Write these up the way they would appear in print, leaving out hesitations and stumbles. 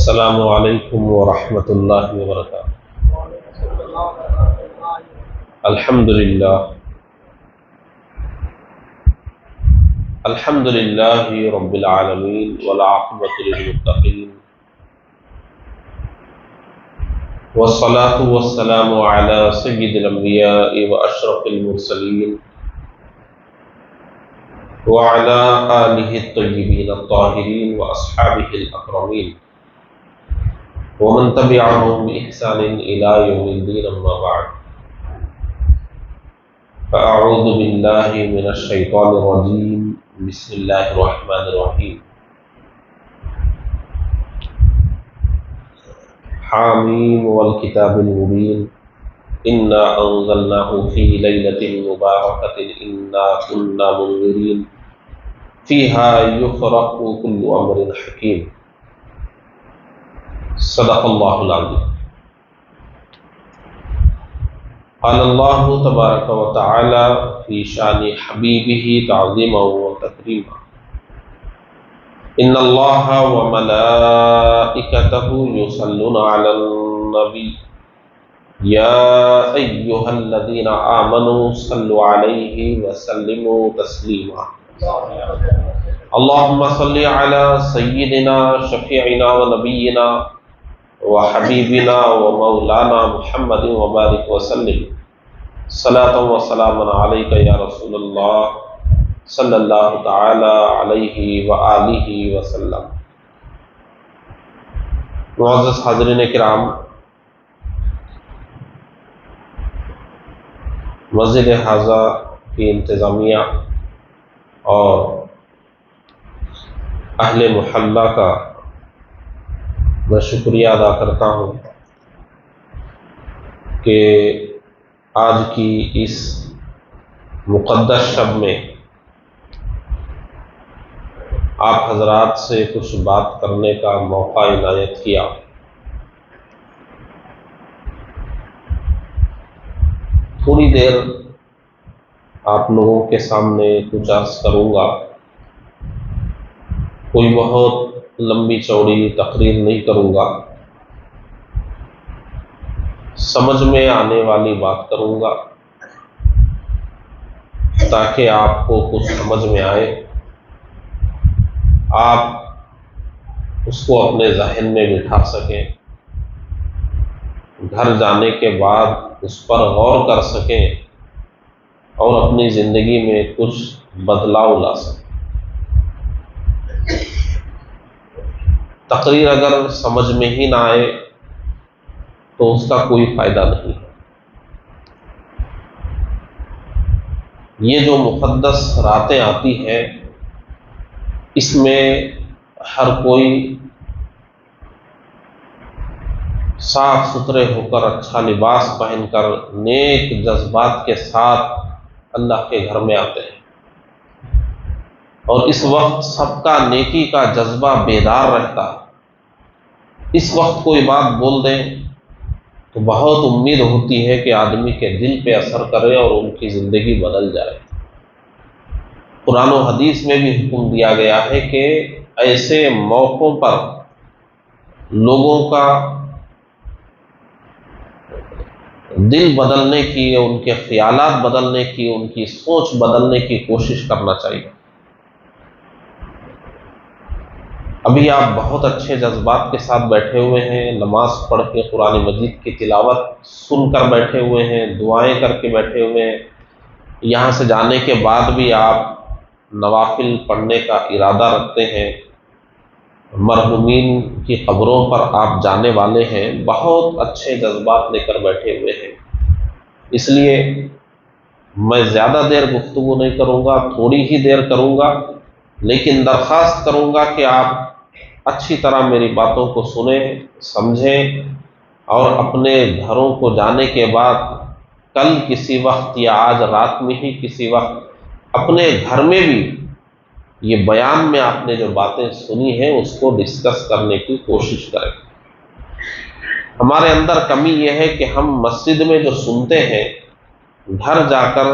السلام علیکم ورحمۃ اللہ وبرکاتہ۔ الحمد للہ رب العالمین والعاقبۃ للمتقین والصلاة والسلام علی سید الانبیاء واشرف المرسلین وعلی آلہ الطیبین الطاہرین واصحابہ الاکرمین ومن تبعهم بإحسان إلى يوم الدين أما بعد فأعوذ بالله من الشيطان الرجيم بسم الله الرحمن الرحيم حاميم والكتاب المبين إنا أنزلناه في ليلة مباركة إنا كنا منذرين فيها يفرق كل أمر حكيم صدق اللہ العظیم۔ قال اللہ تبارک و تعالی فی شان حبیبہ تعظیما و تکریما ان اللہ و ملائکتہ یصلون علی النبی یا ایہا الذین آمنوا صلوا علیہ وسلموا تسلیما اللہم صل علی سیدنا شفیعنا و نبینا وحبیبنا ومولانا محمد وبارک وسلم صلاۃ و سلام علیک یا رسول اللہ صلی اللہ تعالی علیہ وآلہ وسلم۔ معزز حاضرین کرام، مسجد حاضہ کی انتظامیہ اور اہل محلہ کا میں شکریہ ادا کرتا ہوں کہ آج کی اس مقدس شب میں آپ حضرات سے کچھ بات کرنے کا موقع عنایت کیا۔ تھوڑی دیر آپ لوگوں کے سامنے کچھ عرض کروں گا، کوئی بہت لمبی چوڑی تقریر نہیں کروں گا، سمجھ میں آنے والی بات کروں گا تاکہ آپ کو کچھ سمجھ میں آئے، آپ اس کو اپنے ذہن میں بٹھا سکیں، گھر جانے کے بعد اس پر غور کر سکیں اور اپنی زندگی میں کچھ بدلاؤ لا سکیں۔ تقریر اگر سمجھ میں ہی نہ آئے تو اس کا کوئی فائدہ نہیں۔ یہ جو مقدس راتیں آتی ہیں، اس میں ہر کوئی صاف ستھرے ہو کر، اچھا لباس پہن کر، نیک جذبات کے ساتھ اللہ کے گھر میں آتے ہیں، اور اس وقت سب کا نیکی کا جذبہ بیدار رہتا ہے۔ اس وقت کوئی بات بول دیں تو بہت امید ہوتی ہے کہ آدمی کے دل پہ اثر کرے اور ان کی زندگی بدل جائے۔ قرآن و حدیث میں بھی حکم دیا گیا ہے کہ ایسے موقعوں پر لوگوں کا دل بدلنے کی، ان کے خیالات بدلنے کی، ان کی سوچ بدلنے کی کوشش کرنا چاہیے۔ ابھی آپ بہت اچھے جذبات کے ساتھ بیٹھے ہوئے ہیں، نماز پڑھ کے قرآن مجید کی تلاوت سن کر بیٹھے ہوئے ہیں، دعائیں کر کے بیٹھے ہوئے ہیں۔ یہاں سے جانے کے بعد بھی آپ نوافل پڑھنے کا ارادہ رکھتے ہیں، مرحومین کی قبروں پر آپ جانے والے ہیں، بہت اچھے جذبات لے کر بیٹھے ہوئے ہیں۔ اس لیے میں زیادہ دیر گفتگو نہیں کروں گا، تھوڑی ہی دیر کروں گا، لیکن درخواست کروں گا کہ آپ اچھی طرح میری باتوں کو سنیں، سمجھیں، اور اپنے گھروں کو جانے کے بعد کل کسی وقت یا آج رات میں ہی کسی وقت اپنے گھر میں بھی یہ بیان میں آپ نے جو باتیں سنی ہیں اس کو ڈسکس کرنے کی کوشش کریں۔ ہمارے اندر کمی یہ ہے کہ ہم مسجد میں جو سنتے ہیں، گھر جا کر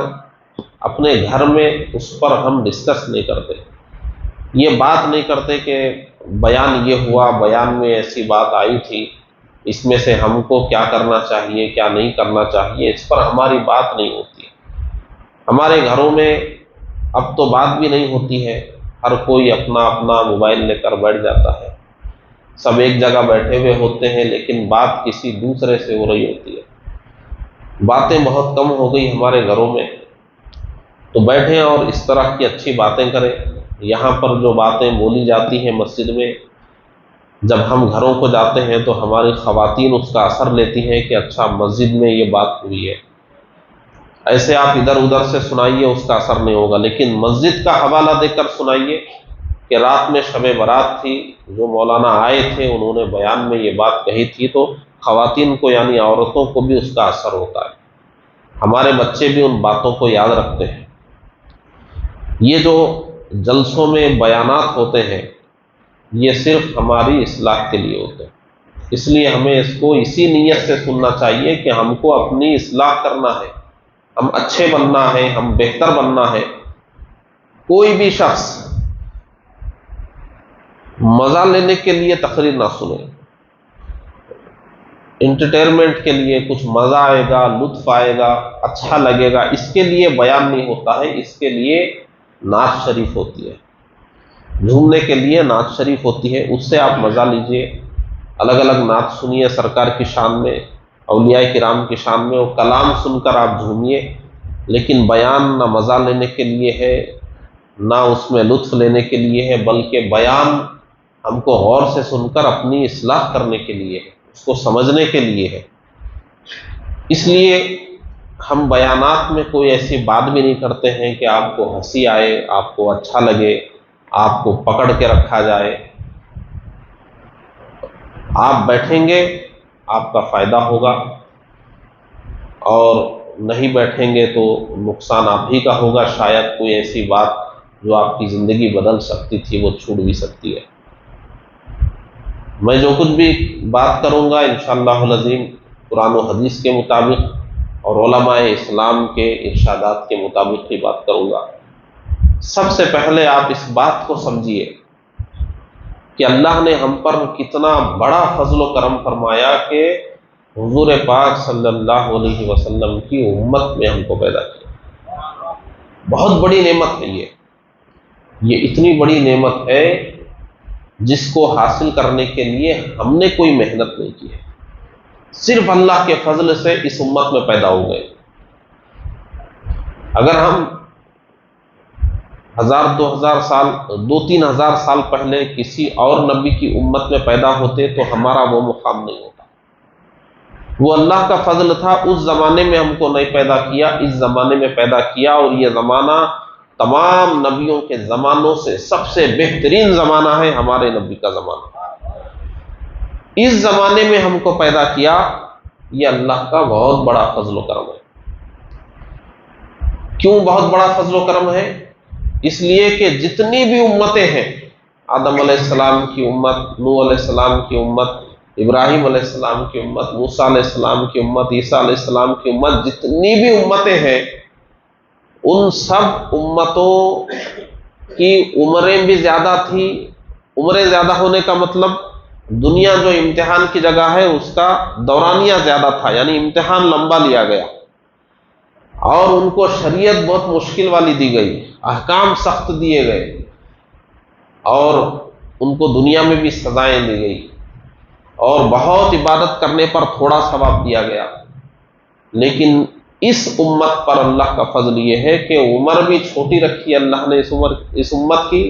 اپنے گھر میں اس پر ہم ڈسکس نہیں کرتے۔ یہ بات نہیں کرتے کہ بیان یہ ہوا، بیان میں ایسی بات آئی تھی، اس میں سے ہم کو کیا کرنا چاہیے کیا نہیں کرنا چاہیے، اس پر ہماری بات نہیں ہوتی۔ ہمارے گھروں میں اب تو بات بھی نہیں ہوتی ہے، ہر کوئی اپنا اپنا موبائل لے کر بیٹھ جاتا ہے، سب ایک جگہ بیٹھے ہوئے ہوتے ہیں لیکن بات کسی دوسرے سے ہو رہی ہوتی ہے۔ باتیں بہت کم ہو گئی ہمارے گھروں میں، تو بیٹھیں اور اس طرح کی اچھی باتیں کریں۔ یہاں پر جو باتیں بولی جاتی ہیں مسجد میں، جب ہم گھروں کو جاتے ہیں تو ہماری خواتین اس کا اثر لیتی ہیں کہ اچھا مسجد میں یہ بات ہوئی ہے۔ ایسے آپ ادھر ادھر سے سنائیے، اس کا اثر نہیں ہوگا، لیکن مسجد کا حوالہ دے کر سنائیے کہ رات میں شب برات تھی، جو مولانا آئے تھے انہوں نے بیان میں یہ بات کہی تھی، تو خواتین کو یعنی عورتوں کو بھی اس کا اثر ہوتا ہے، ہمارے بچے بھی ان باتوں کو یاد رکھتے ہیں۔ یہ جو جلسوں میں بیانات ہوتے ہیں یہ صرف ہماری اصلاح کے لیے ہوتے ہیں، اس لیے ہمیں اس کو اسی نیت سے سننا چاہیے کہ ہم کو اپنی اصلاح کرنا ہے، ہم اچھے بننا ہے، ہم بہتر بننا ہے۔ کوئی بھی شخص مزہ لینے کے لیے تقریر نہ سنے، انٹرٹینمنٹ کے لیے کچھ مزہ آئے گا، لطف آئے گا، اچھا لگے گا، اس کے لیے بیان نہیں ہوتا ہے، اس کے لیے نعت شریف ہوتی ہے، جھومنے کے لیے نعت شریف ہوتی ہے، اس سے آپ مزہ لیجئے، الگ الگ نعت سنیے سرکار کی شان میں، اولیاء کرام کی شان میں، وہ کلام سن کر آپ جھومیے، لیکن بیان نہ مزہ لینے کے لیے ہے نہ اس میں لطف لینے کے لیے ہے، بلکہ بیان ہم کو غور سے سن کر اپنی اصلاح کرنے کے لیے ہے، اس کو سمجھنے کے لیے ہے۔ اس لیے ہم بیانات میں کوئی ایسی بات بھی نہیں کرتے ہیں کہ آپ کو ہنسی آئے، آپ کو اچھا لگے، آپ کو پکڑ کے رکھا جائے۔ آپ بیٹھیں گے آپ کا فائدہ ہوگا، اور نہیں بیٹھیں گے تو نقصان آپ ہی کا ہوگا، شاید کوئی ایسی بات جو آپ کی زندگی بدل سکتی تھی وہ چھوٹ بھی سکتی ہے۔ میں جو کچھ بھی بات کروں گا انشاءاللہ العظیم قرآن و حدیث کے مطابق اور علماء اسلام کے ارشادات کے مطابق ہی بات کروں گا۔ سب سے پہلے آپ اس بات کو سمجھیے کہ اللہ نے ہم پر کتنا بڑا فضل و کرم فرمایا کہ حضور پاک صلی اللہ علیہ وسلم کی امت میں ہم کو پیدا کیا۔ بہت بڑی نعمت ہے یہ اتنی بڑی نعمت ہے جس کو حاصل کرنے کے لیے ہم نے کوئی محنت نہیں کی ہے، صرف اللہ کے فضل سے اس امت میں پیدا ہو گئے۔ اگر ہم 1000-2000 سال 2-3000 سال پہلے کسی اور نبی کی امت میں پیدا ہوتے تو ہمارا وہ مقام نہیں ہوتا۔ وہ اللہ کا فضل تھا، اس زمانے میں ہم کو نہیں پیدا کیا، اس زمانے میں پیدا کیا، اور یہ زمانہ تمام نبیوں کے زمانوں سے سب سے بہترین زمانہ ہے ہمارے نبی کا زمانہ۔ اس زمانے میں ہم کو پیدا کیا، یہ اللہ کا بہت بڑا فضل و کرم ہے۔ کیوں بہت بڑا فضل و کرم ہے؟ اس لیے کہ جتنی بھی امتیں ہیں، آدم علیہ السلام کی امت، نوح علیہ السلام کی امت، ابراہیم علیہ السلام کی امت، موسیٰ علیہ السلام کی امت، عیسیٰ علیہ السلام کی امت، جتنی بھی امتیں ہیں ان سب امتوں کی عمریں بھی زیادہ تھی۔ عمریں زیادہ ہونے کا مطلب دنیا جو امتحان کی جگہ ہے اس کا دورانیہ زیادہ تھا، یعنی امتحان لمبا لیا گیا، اور ان کو شریعت بہت مشکل والی دی گئی، احکام سخت دیے گئے، اور ان کو دنیا میں بھی سزائیں دی گئی، اور بہت عبادت کرنے پر تھوڑا ثواب دیا گیا۔ لیکن اس امت پر اللہ کا فضل یہ ہے کہ عمر بھی چھوٹی رکھی اللہ نے، اس امت کی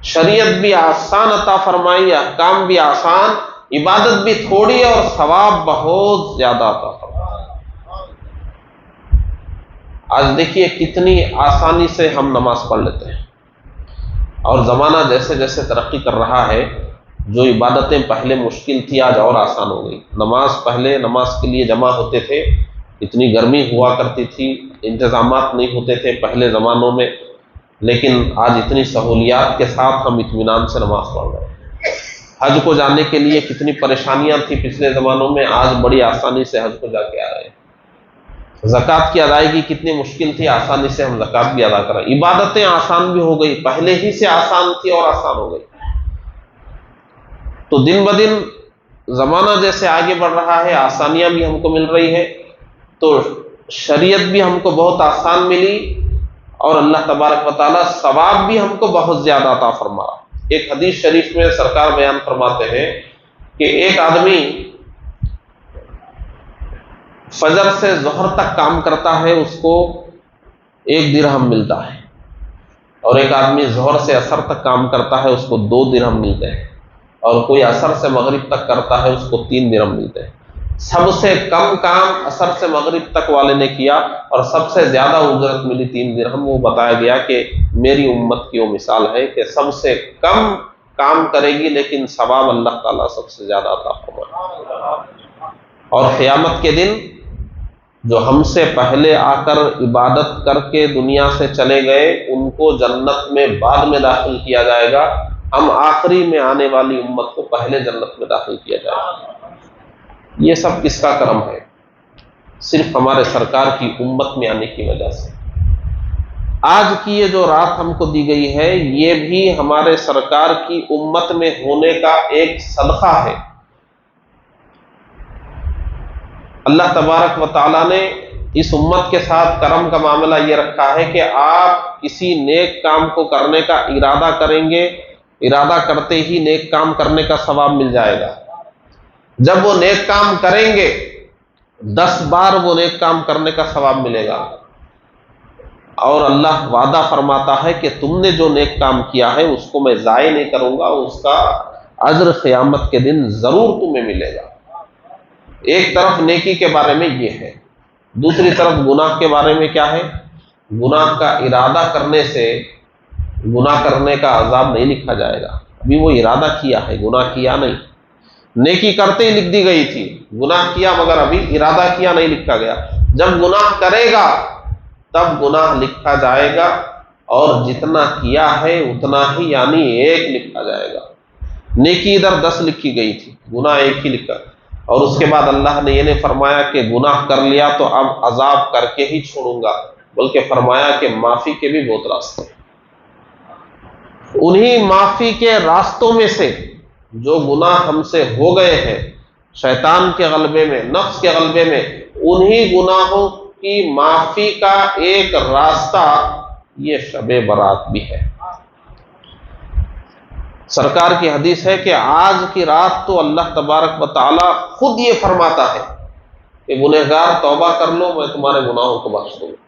شریعت بھی آسان عطا فرمائی، احکام بھی آسان، عبادت بھی تھوڑی، اور ثواب بہت زیادہ عطا فرمائی۔ آج دیکھیے کتنی آسانی سے ہم نماز پڑھ لیتے ہیں، اور زمانہ جیسے جیسے ترقی کر رہا ہے، جو عبادتیں پہلے مشکل تھی آج اور آسان ہو گئی۔ پہلے نماز کے لیے جمع ہوتے تھے، اتنی گرمی ہوا کرتی تھی، انتظامات نہیں ہوتے تھے پہلے زمانوں میں، لیکن آج اتنی سہولیات کے ساتھ ہم اطمینان سے نماز پڑھ رہے ہیں۔ حج کو جانے کے لیے کتنی پریشانیاں تھیں پچھلے زمانوں میں، آج بڑی آسانی سے حج کو جا کے آ رہے ہیں۔ زکوٰۃ کی ادائیگی کتنی مشکل تھی، آسانی سے ہم زکوٰۃ بھی ادا کریں، عبادتیں آسان بھی ہو گئی، پہلے ہی سے آسان تھی اور آسان ہو گئی۔ تو دن بدن زمانہ جیسے آگے بڑھ رہا ہے، آسانیاں بھی ہم کو مل رہی ہے، تو شریعت بھی ہم کو بہت آسان ملی، اور اللہ تبارک و تعالیٰ ثواب بھی ہم کو بہت زیادہ عطا فرما۔ ایک حدیث شریف میں سرکار بیان فرماتے ہیں کہ ایک آدمی فجر سے ظہر تک کام کرتا ہے، اس کو 1 درہم ملتا ہے، اور ایک آدمی ظہر سے عصر تک کام کرتا ہے، اس کو 2 درہم ملتے ہیں، اور کوئی عصر سے مغرب تک کرتا ہے، اس کو 3 درہم ملتے ہیں۔ سب سے کم کام عصر سے مغرب تک والے نے کیا، اور سب سے زیادہ اجرت ملی 3 درہم۔ وہ بتایا گیا کہ میری امت کی وہ مثال ہے کہ سب سے کم کام کرے گی لیکن ثواب اللہ تعالیٰ سب سے زیادہ عطا فرمائے۔ اور قیامت کے دن جو ہم سے پہلے آ کر عبادت کر کے دنیا سے چلے گئے، ان کو جنت میں بعد میں داخل کیا جائے گا، ہم آخری میں آنے والی امت کو پہلے جنت میں داخل کیا جائے گا۔ یہ سب کس کا کرم ہے؟ صرف ہمارے سرکار کی امت میں آنے کی وجہ سے۔ آج کی یہ جو رات ہم کو دی گئی ہے، یہ بھی ہمارے سرکار کی امت میں ہونے کا ایک صدقہ ہے۔ اللہ تبارک و تعالیٰ نے اس امت کے ساتھ کرم کا معاملہ یہ رکھا ہے کہ آپ کسی نیک کام کو کرنے کا ارادہ کریں گے، ارادہ کرتے ہی نیک کام کرنے کا ثواب مل جائے گا۔ جب وہ نیک کام کریں گے 10 بار وہ نیک کام کرنے کا ثواب ملے گا، اور اللہ وعدہ فرماتا ہے کہ تم نے جو نیک کام کیا ہے اس کو میں ضائع نہیں کروں گا، اس کا اجر قیامت کے دن ضرور تمہیں ملے گا۔ ایک طرف نیکی کے بارے میں یہ ہے، دوسری طرف گناہ کے بارے میں کیا ہے؟ گناہ کا ارادہ کرنے سے گناہ کرنے کا عذاب نہیں لکھا جائے گا۔ ابھی وہ ارادہ کیا ہے، گناہ کیا نہیں، نیکی کرتے ہی لکھ دی گئی تھی، گناہ کیا مگر ابھی ارادہ کیا نہیں لکھا گیا۔ جب گناہ کرے گا تب گناہ لکھا جائے گا، اور جتنا کیا ہے اتنا ہی یعنی 1 لکھا جائے گا۔ نیکی ادھر 10 لکھی گئی تھی، گناہ 1 ہی لکھا، اور اس کے بعد اللہ نے یہ نہیں فرمایا کہ گناہ کر لیا تو اب عذاب کر کے ہی چھوڑوں گا، بلکہ فرمایا کہ معافی کے بھی بہت راستے ہیں۔ انہی معافی کے راستوں میں سے جو گناہ ہم سے ہو گئے ہیں شیطان کے غلبے میں، نفس کے غلبے میں، انہی گناہوں کی معافی کا ایک راستہ یہ شب برات بھی ہے۔ سرکار کی حدیث ہے کہ آج کی رات تو اللہ تبارک و تعالیٰ خود یہ فرماتا ہے کہ گنہگار توبہ کر لو، میں تمہارے گناہوں کو بخش دوں گا۔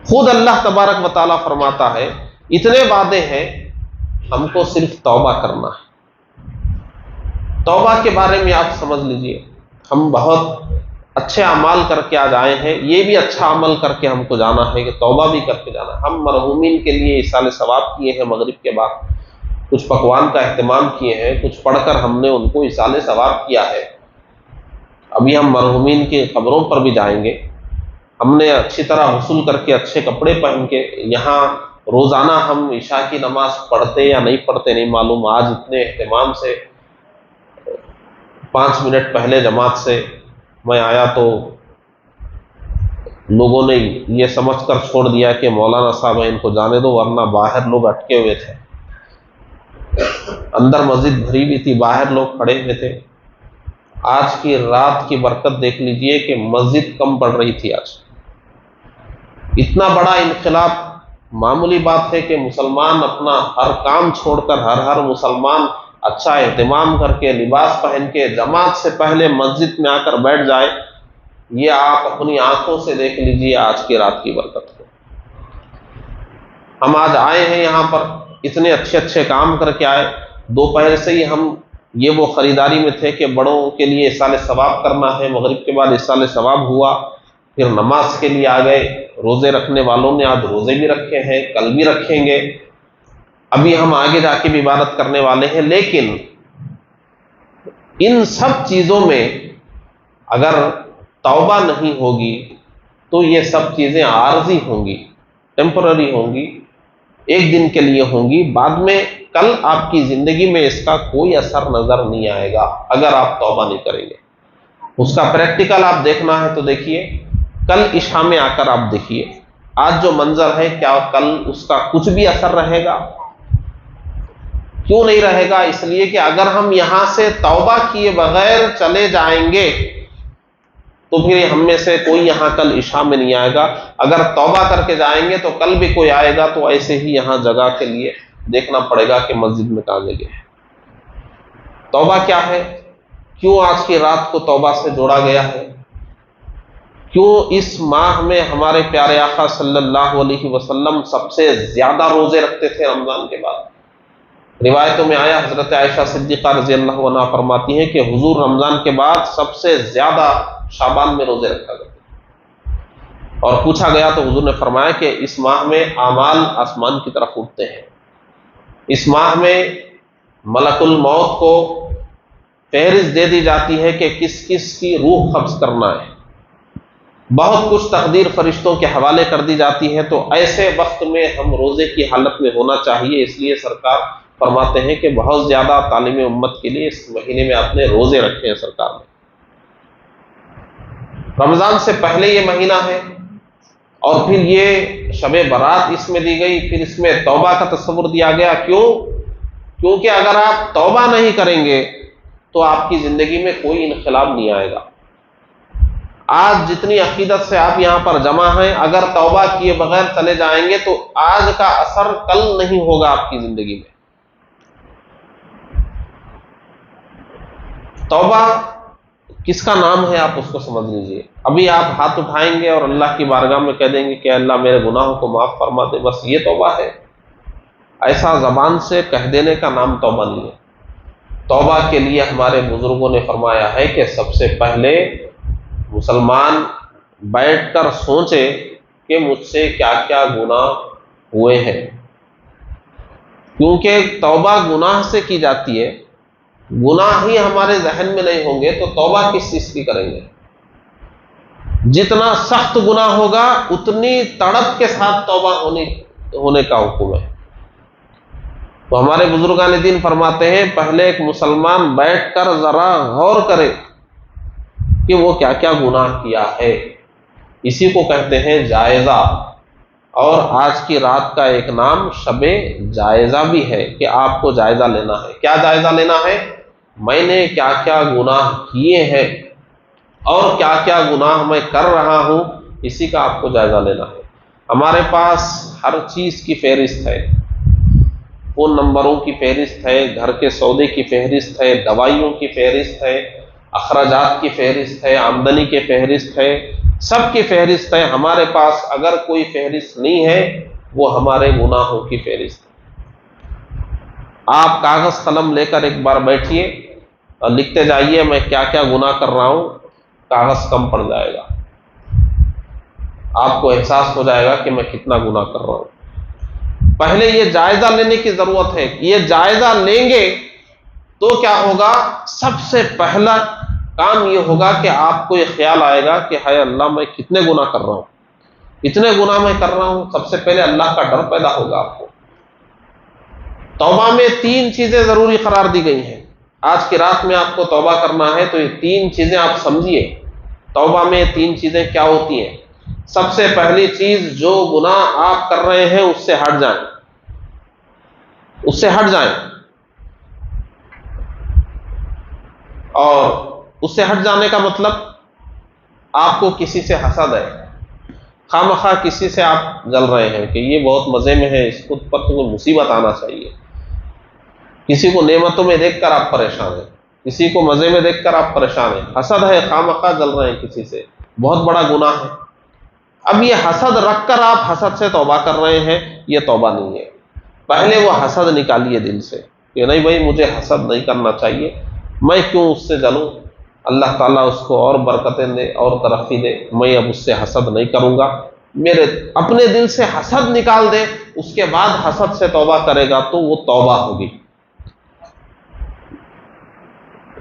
خود اللہ تبارک و تعالیٰ فرماتا ہے، اتنے وعدے ہیں، ہم کو صرف توبہ کرنا ہے۔ توبہ کے بارے میں آپ سمجھ لیجئے، ہم بہت اچھے اعمال کر کے آ جائے ہیں، یہ بھی اچھا عمل کر کے ہم کو جانا ہے کہ توبہ بھی کر کے جانا ہے۔ ہم مرحومین کے لیے ایصال ثواب کیے ہیں، مغرب کے بعد کچھ پکوان کا اہتمام کیے ہیں، کچھ پڑھ کر ہم نے ان کو ایصال ثواب کیا ہے۔ ابھی ہم مرحومین کی قبروں پر بھی جائیں گے، ہم نے اچھی طرح غسل کر کے اچھے کپڑے پہن کے، یہاں روزانہ ہم عشاء کی نماز پڑھتے یا نہیں پڑھتے نہیں معلوم، آج اتنے اہتمام سے 5 منٹ پہلے جماعت سے میں آیا تو لوگوں نے یہ سمجھ کر چھوڑ دیا کہ مولانا صاحب ہیں، ان کو جانے دو، ورنہ باہر لوگ اٹکے ہوئے تھے، اندر مسجد بھری ہوئی تھی، باہر لوگ کھڑے ہوئے تھے۔ آج کی رات کی برکت دیکھ لیجئے کہ مسجد کم پڑ رہی تھی۔ آج اتنا بڑا انقلاب، معمولی بات ہے کہ مسلمان اپنا ہر کام چھوڑ کر، ہر مسلمان اچھا اہتمام کر کے، لباس پہن کے جماعت سے پہلے مسجد میں آ کر بیٹھ جائے۔ یہ آپ اپنی آنکھوں سے دیکھ لیجئے آج کی رات کی برکت کو۔ ہم آج آئے ہیں یہاں پر، اتنے اچھے کام کر کے آئے، دوپہر سے ہی ہم یہ وہ خریداری میں تھے کہ بڑوں کے لیے ایصال ثواب کرنا ہے، مغرب کے بعد ایصال ثواب ہوا، پھر نماز کے لیے آ گئے۔ روزے رکھنے والوں نے آج روزے بھی رکھے ہیں، کل بھی رکھیں گے، ابھی ہم آگے جا کے بھی عبادت کرنے والے ہیں۔ لیکن ان سب چیزوں میں اگر توبہ نہیں ہوگی تو یہ سب چیزیں عارضی ہوں گی، ٹیمپرری ہوں گی، ایک دن کے لیے ہوں گی، بعد میں کل آپ کی زندگی میں اس کا کوئی اثر نظر نہیں آئے گا اگر آپ توبہ نہیں کریں گے۔ اس کا پریکٹیکل آپ دیکھنا ہے تو دیکھیے، کل عشاء میں آ کر آپ دیکھیے آج جو منظر ہے، کیا کل اس کا کچھ بھی اثر رہے گا؟ کیوں نہیں رہے گا؟ اس لیے کہ اگر ہم یہاں سے توبہ کیے بغیر چلے جائیں گے تو پھر ہم میں سے کوئی یہاں کل عشاء میں نہیں آئے گا۔ اگر توبہ کر کے جائیں گے تو کل بھی کوئی آئے گا، تو ایسے ہی یہاں جگہ کے لیے دیکھنا پڑے گا کہ مسجد میں کہاں جگہ ہے۔ توبہ کیا ہے؟ کیوں آج کی رات کو توبہ سے جوڑا گیا ہے؟ کیوں اس ماہ میں ہمارے پیارے آقا صلی اللہ علیہ وسلم سب سے زیادہ روزے رکھتے تھے رمضان کے بعد؟ روایتوں میں آیا، حضرت عائشہ صدیقہ رضی اللہ عنہا فرماتی ہیں کہ حضور رمضان کے بعد سب سے زیادہ شعبان میں روزے رکھا کرتے تھے، اور پوچھا گیا تو حضور نے فرمایا کہ اس ماہ میں اعمال آسمان کی طرف اٹھتے ہیں، اس ماہ میں ملک الموت کو فہرست دے دی جاتی ہے کہ کس کس کی روح قبض کرنا ہے، بہت کچھ تقدیر فرشتوں کے حوالے کر دی جاتی ہے۔ تو ایسے وقت میں ہم روزے کی حالت میں ہونا چاہیے، اس لیے سرکار فرماتے ہیں کہ بہت زیادہ تعلیم امت کے لیے اس مہینے میں آپ نے روزے رکھے ہیں سرکار نے۔ رمضان سے پہلے یہ مہینہ ہے، اور پھر یہ شب برات اس میں دی گئی، پھر اس میں توبہ کا تصور دیا گیا۔ کیوں؟ کیونکہ اگر آپ توبہ نہیں کریں گے تو آپ کی زندگی میں کوئی انقلاب نہیں آئے گا۔ آج جتنی عقیدت سے آپ یہاں پر جمع ہیں، اگر توبہ کیے بغیر چلے جائیں گے تو آج کا اثر کل نہیں ہوگا آپ کی زندگی میں۔ توبہ کس کا نام ہے آپ اس کو سمجھ لیجئے۔ ابھی آپ ہاتھ اٹھائیں گے اور اللہ کی بارگاہ میں کہہ دیں گے کہ اللہ میرے گناہوں کو معاف فرما دے، بس یہ توبہ ہے؟ ایسا زبان سے کہہ دینے کا نام توبہ نہیں ہے۔ توبہ کے لیے ہمارے بزرگوں نے فرمایا ہے کہ سب سے پہلے مسلمان بیٹھ کر سوچے کہ مجھ سے کیا کیا گناہ ہوئے ہیں، کیونکہ توبہ گناہ سے کی جاتی ہے۔ گناہ ہی ہمارے ذہن میں نہیں ہوں گے تو توبہ کس چیز کی کریں گے؟ جتنا سخت گناہ ہوگا اتنی تڑپ کے ساتھ توبہ ہونے کا حکم ہے۔ تو ہمارے بزرگان دین فرماتے ہیں پہلے ایک مسلمان بیٹھ کر ذرا غور کرے کہ وہ کیا کیا گناہ کیا ہے، اسی کو کہتے ہیں جائزہ۔ اور آج کی رات کا ایک نام شب جائزہ بھی ہے کہ آپ کو جائزہ لینا ہے۔ کیا جائزہ لینا ہے؟ میں نے کیا کیا گناہ کیے ہیں اور کیا کیا گناہ میں کر رہا ہوں، اسی کا آپ کو جائزہ لینا ہے۔ ہمارے پاس ہر چیز کی فہرست ہے، فون نمبروں کی فہرست ہے، گھر کے سودے کی فہرست ہے، دوائیوں کی فہرست ہے، اخراجات کی فہرست ہے، آمدنی کی فہرست ہے، سب کی فہرست ہے۔ ہمارے پاس اگر کوئی فہرست نہیں ہے وہ ہمارے گناہوں کی فہرست ہے۔ آپ کاغذ قلم لے کر ایک بار بیٹھیے اور لکھتے جائیے میں کیا کیا گناہ کر رہا ہوں، کاغذ کم پڑ جائے گا، آپ کو احساس ہو جائے گا کہ میں کتنا گناہ کر رہا ہوں۔ پہلے یہ جائزہ لینے کی ضرورت ہے۔ یہ جائزہ لیں گے تو کیا ہوگا؟ سب سے پہلا کام یہ ہوگا کہ آپ کو یہ خیال آئے گا کہ ہائے اللہ میں کتنے گناہ کر رہا ہوں، اتنے گناہ میں کر رہا ہوں۔ سب سے پہلے اللہ کا ڈر پیدا ہوگا آپ کو۔ توبہ میں 3 چیزیں ضروری قرار دی گئی ہیں۔ آج کی رات میں آپ کو توبہ کرنا ہے تو یہ 3 چیزیں آپ سمجھیے۔ توبہ میں 3 چیزیں کیا ہوتی ہیں؟ سب سے پہلی چیز، جو گناہ آپ کر رہے ہیں اس سے ہٹ جائیں، اس سے ہٹ جائیں۔ اور اس سے ہٹ جانے کا مطلب آپ کو کسی سے حسد ہے، خواہ مخواہ کسی سے آپ جل رہے ہیں کہ یہ بہت مزے میں ہے، اس کو پر تو مصیبت آنا چاہیے۔ کسی کو نعمتوں میں دیکھ کر آپ پریشان ہیں، کسی کو مزے میں دیکھ کر آپ پریشان ہیں، حسد ہے، خواہ مخواہ جل رہے ہیں کسی سے، بہت بڑا گناہ ہے۔ اب یہ حسد رکھ کر آپ حسد سے توبہ کر رہے ہیں، یہ توبہ نہیں ہے۔ پہلے وہ حسد نکالیے دل سے کہ نہیں بھائی مجھے حسد نہیں کرنا چاہیے، میں کیوں اس سے جلوں، اللہ تعالیٰ اس کو اور برکتیں دے اور ترقی دے، میں اب اس سے حسد نہیں کروں گا۔ میرے اپنے دل سے حسد نکال دے، اس کے بعد حسد سے توبہ کرے گا تو وہ توبہ ہوگی۔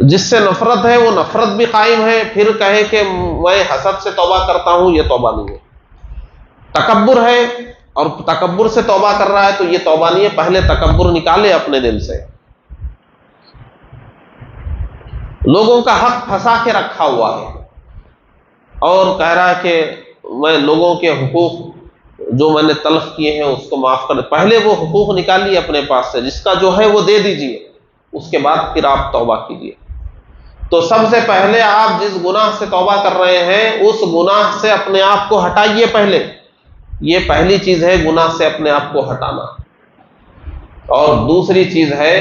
جس سے نفرت ہے وہ نفرت بھی قائم ہے، پھر کہے کہ میں حسد سے توبہ کرتا ہوں، یہ توبہ نہیں ہے۔ تکبر ہے اور تکبر سے توبہ کر رہا ہے تو یہ توبہ نہیں ہے۔ پہلے تکبر نکالے اپنے دل سے۔ لوگوں کا حق پھنسا کے رکھا ہوا ہے اور کہہ رہا ہے کہ میں لوگوں کے حقوق جو میں نے تلف کیے ہیں اس کو معاف کر، پہلے وہ حقوق نکالیے اپنے پاس سے، جس کا جو ہے وہ دے دیجئے، اس کے بعد پھر آپ توبہ کیجیے۔ تو سب سے پہلے آپ جس گناہ سے توبہ کر رہے ہیں اس گناہ سے اپنے آپ کو ہٹائیے پہلے، یہ پہلی چیز ہے، گناہ سے اپنے آپ کو ہٹانا۔ اور دوسری چیز ہے،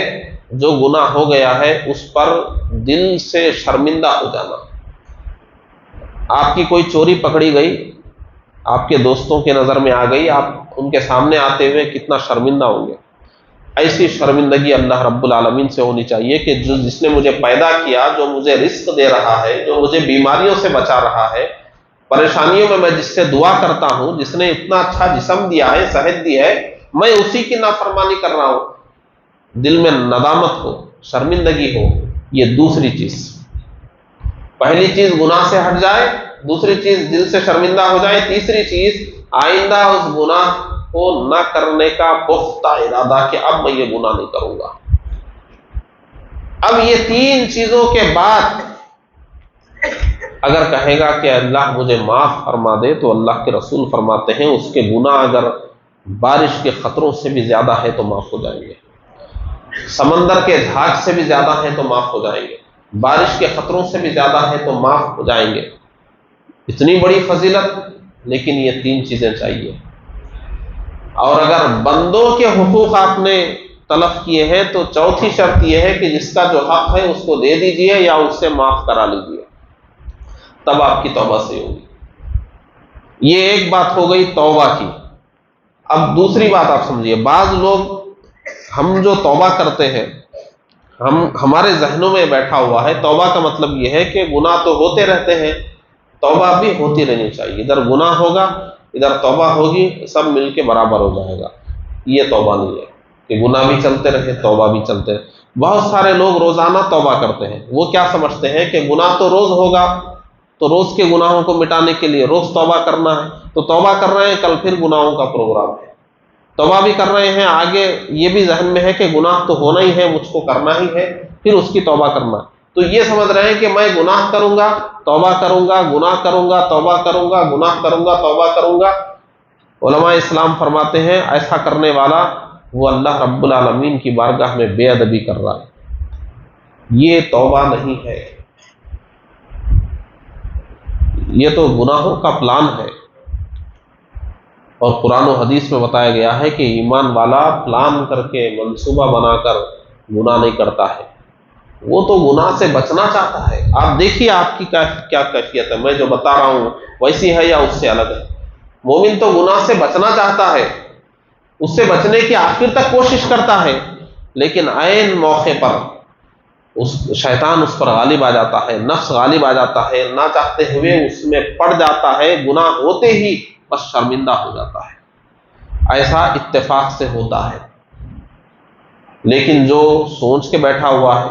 جو گناہ ہو گیا ہے اس پر دل سے شرمندہ ہو جانا۔ آپ کی کوئی چوری پکڑی گئی، آپ کے دوستوں کے نظر میں آ گئی، آپ ان کے سامنے آتے ہوئے کتنا شرمندہ ہوں گے۔ ایسی شرمندگی اللہ رب العالمین سے ہونی چاہیے کہ جس نے مجھے پیدا کیا، جو مجھے رزق دے رہا ہے، جو مجھے بیماریوں سے بچا رہا ہے، پریشانیوں میں جس سے دعا کرتا ہوں، جس نے اتنا اچھا جسم دیا ہے، صحت دی ہے، میں اسی کی نافرمانی کر رہا ہوں، دل میں ندامت ہو، شرمندگی ہو۔ یہ دوسری چیز، پہلی چیز گناہ سے ہٹ جائے، دوسری چیز دل سے شرمندہ ہو جائے، تیسری چیز آئندہ اس گناہ کو نہ کرنے کا پختہ ارادہ کہ اب میں یہ گناہ نہیں کروں گا۔ اب یہ تین چیزوں کے بعد اگر کہے گا کہ اللہ مجھے معاف فرما دے، تو اللہ کے رسول فرماتے ہیں اس کے گناہ اگر بارش کے خطروں سے بھی زیادہ ہے تو معاف ہو جائیں گے، سمندر کے جھاگ سے بھی زیادہ ہے تو معاف ہو جائیں گے، بارش کے خطروں سے بھی زیادہ ہے تو معاف ہو جائیں گے۔ اتنی بڑی فضیلت، لیکن یہ تین چیزیں چاہیے۔ اور اگر بندوں کے حقوق آپ نے تلف کیے ہیں تو چوتھی شرط یہ ہے کہ جس کا جو حق ہے اس کو دے دیجئے یا اس سے معاف کرا لیجئے، تب آپ کی توبہ صحیح ہوگی۔ یہ ایک بات ہو گئی توبہ کی۔ اب دوسری بات آپ سمجھیے، بعض لوگ، ہم جو توبہ کرتے ہیں، ہمارے ذہنوں میں بیٹھا ہوا ہے توبہ کا مطلب یہ ہے کہ گناہ تو ہوتے رہتے ہیں، توبہ بھی ہوتی رہنی چاہیے، ادھر گناہ ہوگا ادھر توبہ ہوگی، سب مل کے برابر ہو جائے گا۔ یہ توبہ نہیں ہے کہ گناہ بھی چلتے رہے توبہ بھی چلتے رہے۔ بہت سارے لوگ روزانہ توبہ کرتے ہیں، وہ کیا سمجھتے ہیں کہ گناہ تو روز ہوگا، تو روز کے گناہوں کو مٹانے کے لیے روز توبہ کرنا ہے، تو توبہ کر رہے ہیں، کل پھر گناہوں کا پروگرام ہے، توبہ بھی کر رہے ہیں، آگے یہ بھی ذہن میں ہے کہ گناہ تو ہونا ہی ہے، مجھ کو کرنا ہی ہے، پھر اس کی توبہ کرنا ہے۔ تو یہ سمجھ رہے ہیں کہ میں گناہ کروں گا توبہ کروں گا، گناہ کروں گا توبہ کروں گا، گناہ کروں گا توبہ کروں گا۔ علماء اسلام فرماتے ہیں ایسا کرنے والا وہ اللہ رب العالمین کی بارگاہ میں بے ادبی کر رہا ہے، یہ توبہ نہیں ہے، یہ تو گناہوں کا پلان ہے۔ اور قرآن و حدیث میں بتایا گیا ہے کہ ایمان والا پلان کر کے منصوبہ بنا کر گناہ نہیں کرتا ہے، وہ تو گناہ سے بچنا چاہتا ہے۔ آپ دیکھیے آپ کی کیا کیفیت ہے، میں جو بتا رہا ہوں ویسی ہے یا اس سے الگ ہے؟ مومن تو گناہ سے بچنا چاہتا ہے، اس سے بچنے کی آخر تک کوشش کرتا ہے، لیکن عین موقع پر شیطان اس پر غالب آ جاتا ہے، نفس غالب آ جاتا ہے، نہ چاہتے ہوئے اس میں پڑ جاتا ہے، گناہ ہوتے ہی بس شرمندہ ہو جاتا ہے۔ ایسا اتفاق سے ہوتا ہے۔ لیکن جو سوچ کے بیٹھا ہوا ہے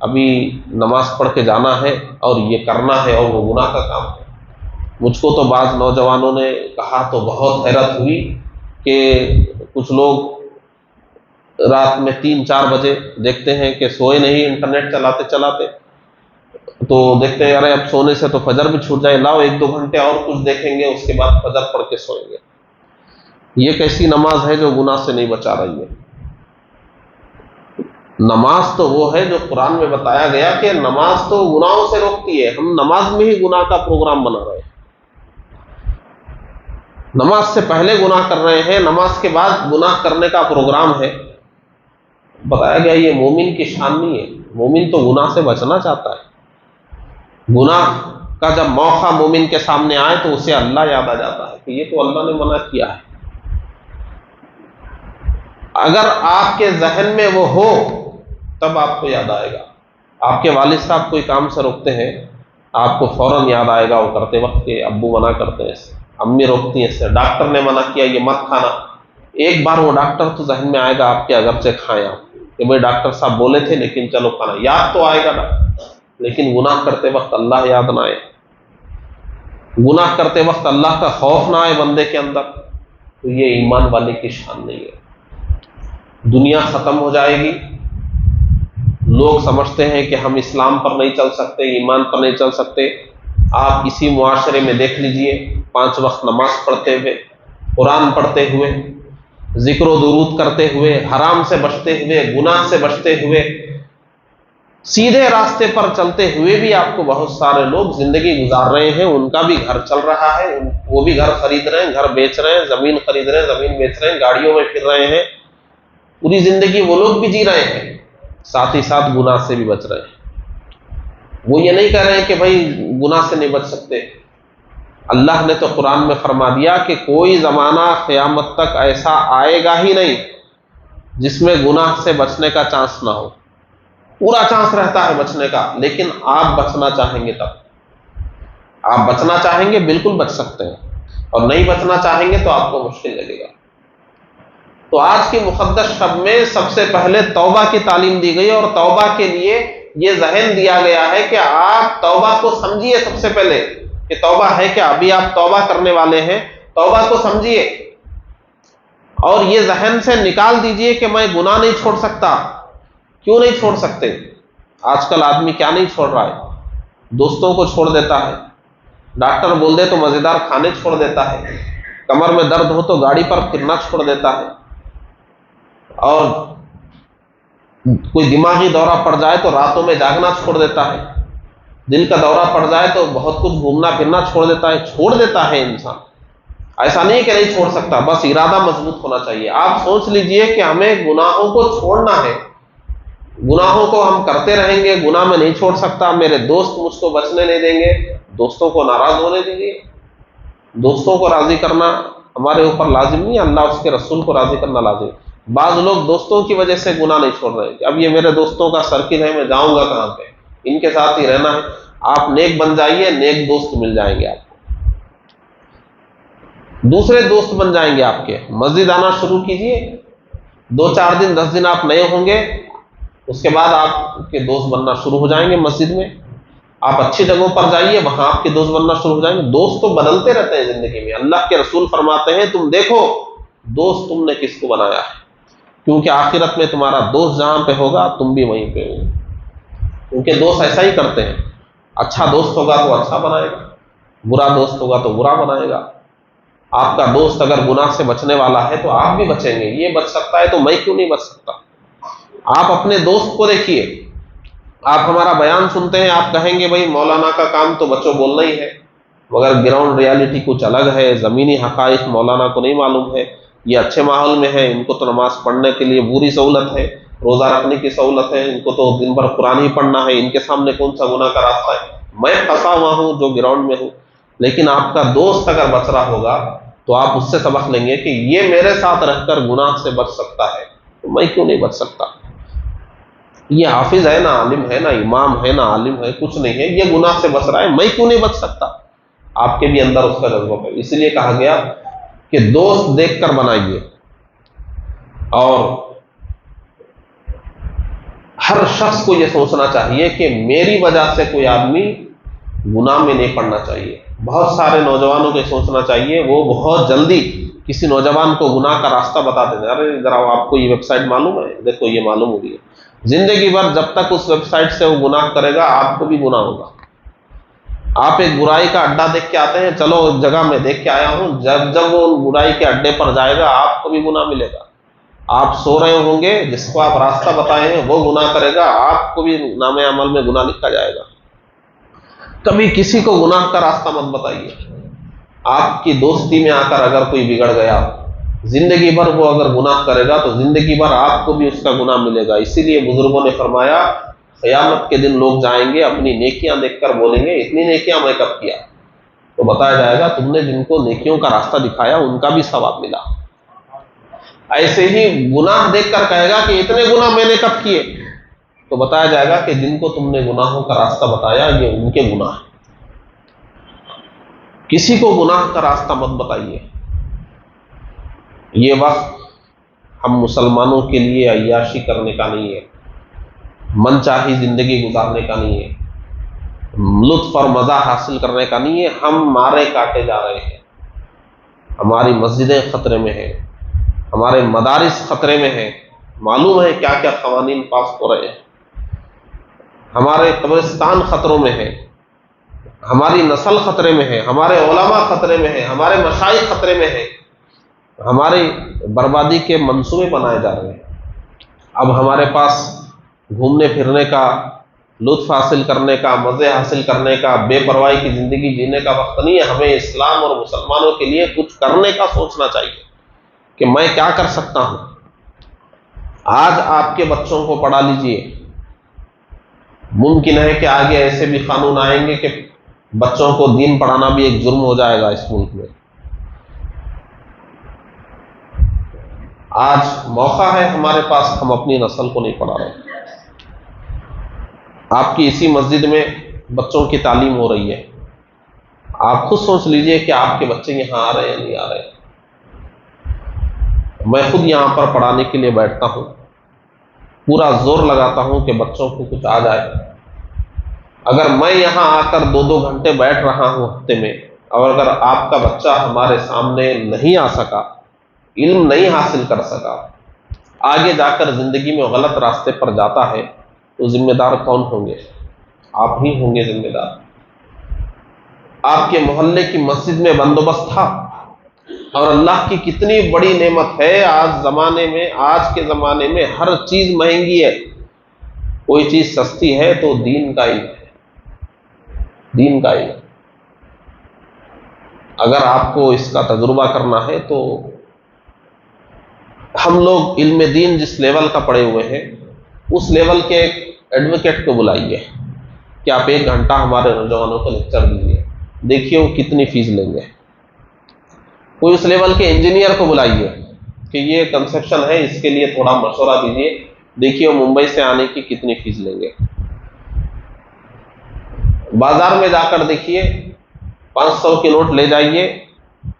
ابھی نماز پڑھ کے جانا ہے اور یہ کرنا ہے اور وہ گناہ کا کام ہے، مجھ کو تو بعض نوجوانوں نے کہا تو بہت حیرت ہوئی کہ کچھ لوگ رات میں 3-4 بجے دیکھتے ہیں کہ سوئے نہیں، انٹرنیٹ چلاتے چلاتے تو دیکھتے ہیں ارے اب سونے سے تو فجر بھی چھوٹ جائے، لاؤ 1-2 گھنٹے اور کچھ دیکھیں گے، اس کے بعد فجر پڑھ کے سوئیں گے۔ یہ کیسی نماز ہے جو گناہ سے نہیں بچا رہی ہے؟ نماز تو وہ ہے جو قرآن میں بتایا گیا کہ نماز تو گناہوں سے روکتی ہے، ہم نماز میں ہی گناہ کا پروگرام بنا رہے ہیں، نماز سے پہلے گناہ کر رہے ہیں، نماز کے بعد گناہ کرنے کا پروگرام ہے۔ بتایا گیا یہ مومن کی شان نہیں ہے، مومن تو گناہ سے بچنا چاہتا ہے۔ گناہ کا جب موقع مومن کے سامنے آئے تو اسے اللہ یاد آ جاتا ہے کہ یہ تو اللہ نے منع کیا ہے۔ اگر آپ کے ذہن میں وہ ہو تب آپ کو یاد آئے گا۔ آپ کے والد صاحب کوئی کام سے روکتے ہیں، آپ کو فوراً یاد آئے گا وہ کرتے وقت کہ ابو منع کرتے ہیں اسے، امی روکتی ہیں اسے، ڈاکٹر نے منع کیا یہ مت کھانا، ایک بار وہ ڈاکٹر تو ذہن میں آئے گا آپ کے، اگرچہ کھائیں آپ کہ بھائی ڈاکٹر صاحب بولے تھے لیکن چلو کھانا، یاد تو آئے گا نا، لیکن گناہ کرتے وقت اللہ یاد نہ آئے، گناہ کرتے وقت اللہ کا خوف نہ آئے بندے کے اندر، تو یہ ایمان والے کی شان نہیں ہے۔ دنیا ختم ہو جائے گی، لوگ سمجھتے ہیں کہ ہم اسلام پر نہیں چل سکتے، ایمان پر نہیں چل سکتے۔ آپ اسی معاشرے میں دیکھ لیجئے 5 وقت نماز پڑھتے ہوئے، قرآن پڑھتے ہوئے، ذکر و درود کرتے ہوئے، حرام سے بچتے ہوئے، گناہ سے بچتے ہوئے، سیدھے راستے پر چلتے ہوئے بھی آپ کو بہت سارے لوگ زندگی گزار رہے ہیں، ان کا بھی گھر چل رہا ہے، وہ بھی گھر خرید رہے ہیں، گھر بیچ رہے ہیں، زمین خرید رہے ہیں، زمین بیچ رہے ہیں، گاڑیوں میں پھر رہے ہیں، پوری زندگی وہ لوگ بھی جی رہے ہیں، ساتھ ہی ساتھ گناہ سے بھی بچ رہے ہیں۔ وہ یہ نہیں کہہ رہے ہیں کہ بھائی گناہ سے نہیں بچ سکتے۔ اللہ نے تو قرآن میں فرما دیا کہ کوئی زمانہ قیامت تک ایسا آئے گا ہی نہیں جس میں گناہ سے بچنے کا چانس نہ ہو، پورا چانس رہتا ہے بچنے کا، لیکن آپ بچنا چاہیں گے تب، آپ بچنا چاہیں گے بالکل بچ سکتے ہیں، اور نہیں بچنا چاہیں گے تو آپ کو مشکل لگے گا۔ تو آج کی مقدس شب میں سب سے پہلے توبہ کی تعلیم دی گئی، اور توبہ کے لیے یہ ذہن دیا گیا ہے کہ آپ توبہ کو سمجھیے، سب سے پہلے کہ توبہ ہے کیا۔ ابھی آپ توبہ کرنے والے ہیں، توبہ کو سمجھیے، اور یہ ذہن سے نکال دیجئے کہ میں گناہ نہیں چھوڑ سکتا۔ کیوں نہیں چھوڑ سکتے؟ آج کل آدمی کیا نہیں چھوڑ رہا ہے؟ دوستوں کو چھوڑ دیتا ہے، ڈاکٹر بول دے تو مزیدار کھانے چھوڑ دیتا ہے، کمر میں درد ہو تو گاڑی پر پھرنا چھوڑ دیتا ہے، اور کوئی دماغی دورہ پڑ جائے تو راتوں میں جاگنا چھوڑ دیتا ہے، دل کا دورہ پڑ جائے تو بہت کچھ گھومنا پھرنا چھوڑ دیتا ہے انسان۔ ایسا نہیں کہ نہیں چھوڑ سکتا، بس ارادہ مضبوط ہونا چاہیے۔ آپ سوچ لیجئے کہ ہمیں گناہوں کو چھوڑنا ہے، گناہوں کو ہم کرتے رہیں گے، گناہ میں نہیں چھوڑ سکتا، میرے دوست مجھ کو بچنے نہیں دیں گے، دوستوں کو ناراض ہونے دیں گے۔ دوستوں کو راضی کرنا ہمارے اوپر لازم نہیں، اللہ اس کے رسول کو راضی کرنا لازم۔ بعض لوگ دوستوں کی وجہ سے گناہ نہیں چھوڑ رہے، اب یہ میرے دوستوں کا سرکل ہے، میں جاؤں گا کہاں پہ، ان کے ساتھ ہی رہنا ہے۔ آپ نیک بن جائیے، نیک دوست مل جائیں گے آپ کو، دوسرے دوست بن جائیں گے آپ کے۔ مسجد آنا شروع کیجئے، 2-4 دن 10 دن آپ نئے ہوں گے، اس کے بعد آپ کے دوست بننا شروع ہو جائیں گے مسجد میں۔ آپ اچھی جگہوں پر جائیے، وہاں آپ کے دوست بننا شروع ہو جائیں گے۔ دوست تو بدلتے رہتے ہیں زندگی میں، اللہ کے رسول فرماتے ہیں تم دیکھو دوست تم نے کس کو بنایا ہے، کیونکہ آخرت میں تمہارا دوست جہاں پہ ہوگا تم بھی وہیں پہ ہوگے، کیونکہ دوست ایسا ہی کرتے ہیں، اچھا دوست ہوگا تو اچھا بنائے گا، برا دوست ہوگا تو برا بنائے گا۔ آپ کا دوست اگر گناہ سے بچنے والا ہے تو آپ بھی بچیں گے، یہ بچ سکتا ہے تو میں کیوں نہیں بچ سکتا؟ آپ اپنے دوست کو دیکھیے، آپ ہمارا بیان سنتے ہیں، آپ کہیں گے بھائی مولانا کا کام تو بچوں بولنا ہی ہے، مگر گراؤنڈ ریالٹی کچھ الگ ہے، زمینی حقائق مولانا کو نہیں معلوم ہے۔ یہ اچھے ماحول میں ہے، ان کو تو نماز پڑھنے کے لیے پوری سہولت ہے، روزہ رکھنے کی سہولت ہے، ان کو تو دن بھر قرآن ہی پڑھنا ہے، ان کے سامنے کون سا گناہ کا راستہ ہے؟ میں پھنسا ہوا ہوں جو گراؤنڈ میں ہوں۔ لیکن آپ کا دوست اگر بچ رہا ہوگا تو آپ اس سے سبق لیں گے کہ یہ میرے ساتھ رہ کر گناہ سے بچ سکتا ہے تو میں کیوں نہیں بچ سکتا؟ یہ حافظ ہے، نہ عالم ہے، نہ امام ہے، نہ عالم ہے، کچھ نہیں ہے، یہ گناہ سے بچ رہا ہے، میں کیوں نہیں بچ سکتا؟ آپ کے بھی اندر اس کا جذبہ ہے۔ اس لیے کہا گیا کہ دوست دیکھ کر بنائیے، اور ہر شخص کو یہ سوچنا چاہیے کہ میری وجہ سے کوئی آدمی گناہ میں نہیں پڑنا چاہیے۔ بہت سارے نوجوانوں کو سوچنا چاہیے، وہ بہت جلدی کسی نوجوان کو گناہ کا راستہ بتا دیتے ہیں، ارے ذرا آپ کو یہ ویب سائٹ معلوم ہے، دیکھو یہ معلوم ہو گئی۔ زندگی بھر جب تک اس ویب سائٹ سے وہ گناہ کرے گا آپ کو بھی گناہ ہوگا۔ آپ ایک برائی کا اڈا دیکھ کے آتے ہیں، چلو اس جگہ میں دیکھ کے آیا ہوں، جب وہ برائی کے اڈے پر جائے گا آپ کو بھی گناہ ملے گا۔ آپ سو رہے ہوں گے، جس کو آپ راستہ بتائے ہیں وہ گناہ کرے گا، آپ کو بھی نام عمل میں گناہ لکھا جائے گا۔ کبھی کسی کو گناہ کا راستہ مت بتائیے۔ آپ کی دوستی میں آ کر اگر کوئی بگڑ گیا، زندگی بھر وہ اگر گناہ کرے گا تو زندگی بھر آپ کو بھی اس کا گناہ ملے گا۔ اسی لیے بزرگوں نے فرمایا قیامت کے دن لوگ جائیں گے اپنی نیکیاں دیکھ کر بولیں گے اتنی نیکیاں میں کب کیا؟ تو بتایا جائے گا تم نے جن کو نیکیوں کا راستہ دکھایا ان کا بھی ثواب ملا۔ ایسے ہی گناہ دیکھ کر کہے گا کہ اتنے گناہ میں نے کب کیے؟ تو بتایا جائے گا کہ جن کو تم نے گناہوں کا راستہ بتایا یہ ان کے گناہ ہیں۔ کسی کو گناہ کا راستہ مت بتائیے۔ یہ وقت ہم مسلمانوں کے لیے عیاشی کرنے کا نہیں ہے، من چاہی زندگی گزارنے کا نہیں ہے، لطف اور مزہ حاصل کرنے کا نہیں ہے۔ ہم مارے کاٹے جا رہے ہیں، ہماری مسجدیں خطرے میں ہیں، ہمارے مدارس خطرے میں ہیں، معلوم ہے کیا کیا قوانین پاس ہو رہے ہیں، ہمارے قبرستان خطروں میں ہیں۔ ہماری نسل خطرے میں ہے، ہمارے علماء خطرے میں ہیں، ہمارے مشائخ خطرے میں ہیں، ہماری بربادی کے منصوبے بنائے جا رہے ہیں۔ اب ہمارے پاس گھومنے پھرنے کا، لطف حاصل کرنے کا، مزے حاصل کرنے کا، بے پرواہی کی زندگی جینے کا وقت نہیں ہے۔ ہمیں اسلام اور مسلمانوں کے لیے کچھ کرنے کا سوچنا چاہیے کہ میں کیا کر سکتا ہوں۔ آج آپ کے بچوں کو پڑھا لیجئے، ممکن ہے کہ آگے ایسے بھی قانون آئیں گے کہ بچوں کو دین پڑھانا بھی ایک جرم ہو جائے گا اس ملک میں۔ آج موقع ہے ہمارے پاس، ہم اپنی نسل کو نہیں پڑھا رہے۔ آپ کی اسی مسجد میں بچوں کی تعلیم ہو رہی ہے، آپ خود سوچ لیجئے کہ آپ کے بچے یہاں آ رہے ہیں یا نہیں آ رہے۔ میں خود یہاں پر پڑھانے کے لیے بیٹھتا ہوں، پورا زور لگاتا ہوں کہ بچوں کو کچھ آ جائے۔ اگر میں یہاں آ کر 2 گھنٹے بیٹھ رہا ہوں ہفتے میں، اور اگر آپ کا بچہ ہمارے سامنے نہیں آ سکا، علم نہیں حاصل کر سکا، آگے جا کر زندگی میں غلط راستے پر جاتا ہے، تو ذمہ دار کون ہوں گے؟ آپ ہی ہوں گے ذمہ دار۔ آپ کے محلے کی مسجد میں بندوبست تھا، اور اللہ کی کتنی بڑی نعمت ہے آج کے زمانے میں ہر چیز مہنگی ہے، کوئی چیز سستی ہے تو دین کا علم ہے، دین کا علم۔ اگر آپ کو اس کا تجربہ کرنا ہے تو ہم لوگ علم دین جس لیول کا پڑھے ہوئے ہیں، اس لیول کے ایک ایڈوکیٹ کو بلائیے کہ آپ 1 گھنٹہ ہمارے نوجوانوں کو لیکچر دیجیے، دیکھیے وہ کتنی فیس لیں گے۔ کوئی اس لیول کے انجینئر کو بلائیے کہ یہ کنسٹرکشن ہے، اس کے لیے تھوڑا مشورہ دیجیے، دیکھیے وہ ممبئی سے آنے کی کتنی فیس لیں گے۔ بازار میں جا کر دیکھیے، 500 کے نوٹ لے جائیے،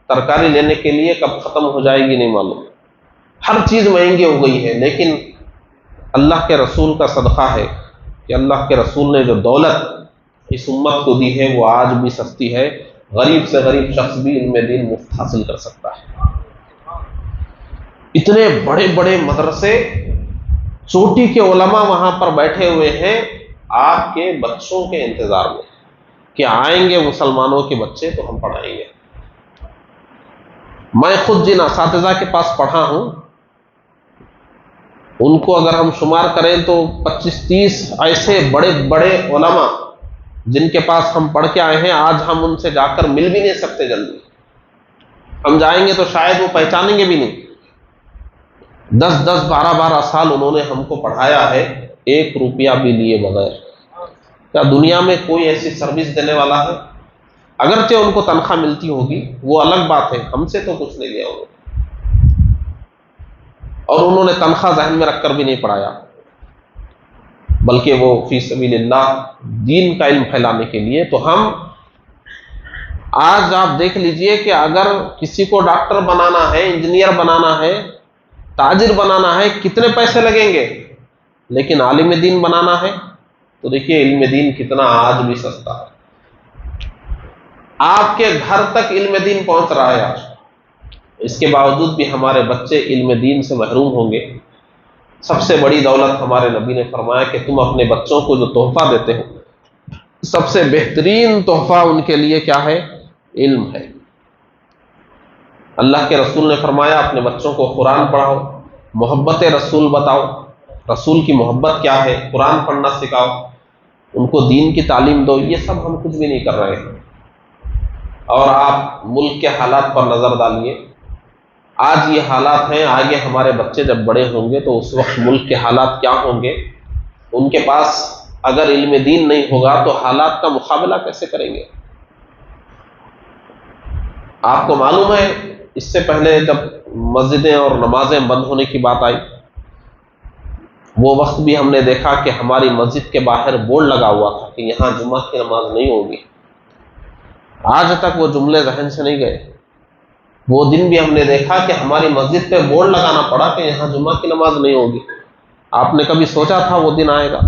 ترکاری لینے کے لیے کب ختم ہو جائے گی نہیں معلوم۔ ہر چیز مہنگی ہو گئی ہے، لیکن اللہ کے رسول کا صدقہ ہے کہ اللہ کے رسول نے جو دولت اس امت کو دی ہے وہ آج بھی سستی ہے، غریب سے غریب شخص بھی علم دین مفت حاصل کر سکتا ہے۔ اتنے بڑے بڑے مدرسے، چوٹی کے علماء وہاں پر بیٹھے ہوئے ہیں آپ کے بچوں کے انتظار میں کہ آئیں گے مسلمانوں کے بچے تو ہم پڑھائیں گے۔ میں خود جن اساتذہ کے پاس پڑھا ہوں، ان کو اگر ہم شمار کریں تو 25-30 ایسے بڑے بڑے علماء جن کے پاس ہم پڑھ کے آئے ہیں، آج ہم ان سے جا کر مل بھی نہیں سکتے جلدی۔ ہم جائیں گے تو شاید وہ پہچانیں گے بھی نہیں۔ 10-10 12 سال انہوں نے ہم کو پڑھایا ہے، 1 روپیہ بھی لیے بغیر۔ کیا دنیا میں کوئی ایسی سروس دینے والا ہے؟ اگرچہ ان کو تنخواہ ملتی ہوگی، وہ الگ بات ہے، ہم سے تو کچھ نہیں لیا انہوں نے، اور انہوں نے تنخواہ ذہن میں رکھ کر بھی نہیں پڑھایا، بلکہ وہ فی سبیل اللہ دین کا علم پھیلانے کے لیے۔ تو ہم آج آپ دیکھ لیجئے کہ اگر کسی کو ڈاکٹر بنانا ہے، انجینئر بنانا ہے، تاجر بنانا ہے، کتنے پیسے لگیں گے، لیکن عالم دین بنانا ہے تو دیکھیے علم دین کتنا آج بھی سستا ہے۔ آپ کے گھر تک علم دین پہنچ رہا ہے آج، اس کے باوجود بھی ہمارے بچے علم دین سے محروم ہوں گے۔ سب سے بڑی دولت ہمارے نبی نے فرمایا کہ تم اپنے بچوں کو جو تحفہ دیتے ہو، سب سے بہترین تحفہ ان کے لیے کیا ہے؟ علم ہے۔ اللہ کے رسول نے فرمایا اپنے بچوں کو قرآن پڑھاؤ، محبت رسول بتاؤ، رسول کی محبت کیا ہے، قرآن پڑھنا سکھاؤ، ان کو دین کی تعلیم دو۔ یہ سب ہم کچھ بھی نہیں کر رہے ہیں۔ اور آپ ملک کے حالات پر نظر ڈالیے، آج یہ حالات ہیں، آگے ہمارے بچے جب بڑے ہوں گے تو اس وقت ملک کے حالات کیا ہوں گے؟ ان کے پاس اگر علم دین نہیں ہوگا تو حالات کا مقابلہ کیسے کریں گے؟ آپ کو معلوم ہے اس سے پہلے جب مسجدیں اور نمازیں بند ہونے کی بات آئی، وہ وقت بھی ہم نے دیکھا کہ ہماری مسجد کے باہر بورڈ لگا ہوا تھا کہ یہاں جمعہ کی نماز نہیں ہوگی۔ آج تک وہ جملے ذہن سے نہیں گئے۔ وہ دن بھی ہم نے دیکھا کہ ہماری مسجد پہ بورڈ لگانا پڑا کہ یہاں جمعہ کی نماز نہیں ہوگی۔ آپ نے کبھی سوچا تھا وہ دن آئے گا؟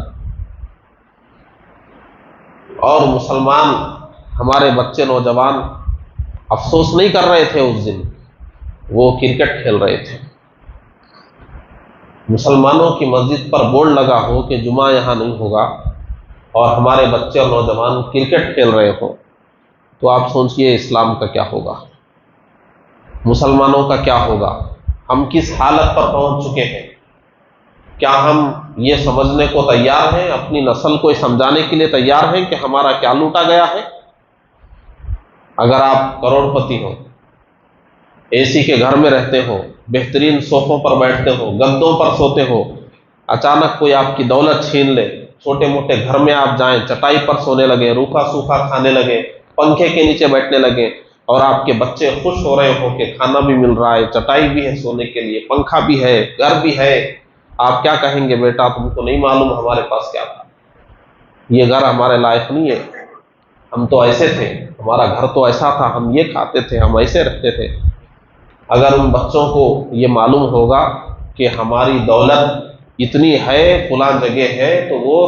اور مسلمان ہمارے بچے نوجوان افسوس نہیں کر رہے تھے اس دن، وہ کرکٹ کھیل رہے تھے۔ مسلمانوں کی مسجد پر بورڈ لگا ہو کہ جمعہ یہاں نہیں ہوگا، اور ہمارے بچے اور نوجوان کرکٹ کھیل رہے ہوں، تو آپ سوچئے اسلام کا کیا ہوگا، مسلمانوں کا کیا ہوگا؟ ہم کس حالت پر پہنچ چکے ہیں؟ کیا ہم یہ سمجھنے کو تیار ہیں، اپنی نسل کو یہ سمجھانے کے لیے تیار ہیں کہ ہمارا کیا لوٹا گیا ہے؟ اگر آپ کروڑ پتی ہو، اے سی کے گھر میں رہتے ہو، بہترین صوفوں پر بیٹھتے ہو، گدوں پر سوتے ہو، اچانک کوئی آپ کی دولت چھین لے، چھوٹے موٹے گھر میں آپ جائیں، چٹائی پر سونے لگے، روکھا سوکھا کھانے لگے، پنکھے کے نیچے بیٹھنے لگے، اور آپ کے بچے خوش ہو رہے ہو کہ کھانا بھی مل رہا ہے، چٹائی بھی ہے سونے کے لیے، پنکھا بھی ہے، گھر بھی ہے، آپ کیا کہیں گے؟ بیٹا تم کو نہیں معلوم ہمارے پاس کیا تھا، یہ گھر ہمارے لائق نہیں ہے، ہم تو ایسے تھے، ہمارا گھر تو ایسا تھا، ہم یہ کھاتے تھے، ہم ایسے رہتے تھے۔ اگر ان بچوں کو یہ معلوم ہوگا کہ ہماری دولت اتنی ہے، فلاں جگہ ہے، تو وہ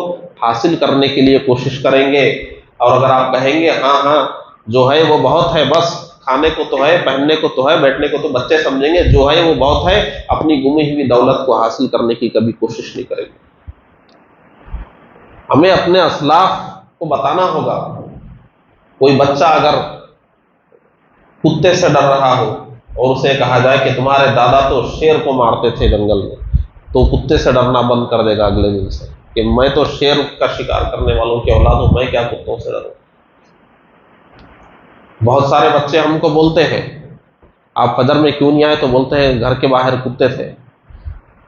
حاصل کرنے کے لیے کوشش کریں گے۔ اور اگر آپ کہیں گے ہاں ہاں جو ہے وہ بہت ہے، بس کھانے کو تو ہے، پہننے کو تو ہے، بیٹھنے کو، تو بچے سمجھیں گے جو ہے وہ بہت ہے، اپنی گمی ہوئی دولت کو حاصل کرنے کی کبھی کوشش نہیں کریں گے۔ ہمیں اپنے اسلاف کو بتانا ہوگا۔ کوئی بچہ اگر کتے سے ڈر رہا ہو اور اسے کہا جائے کہ تمہارے دادا تو شیر کو مارتے تھے جنگل میں، تو کتے سے ڈرنا بند کر دے گا اگلے دن سے کہ میں تو شیر کا شکار کرنے والوں کی اولاد ہوں، میں کیا کتوں سے ڈروں۔ بہت سارے بچے ہم کو بولتے ہیں آپ فجر میں کیوں نہیں آئے، تو بولتے ہیں گھر کے باہر کتے تھے۔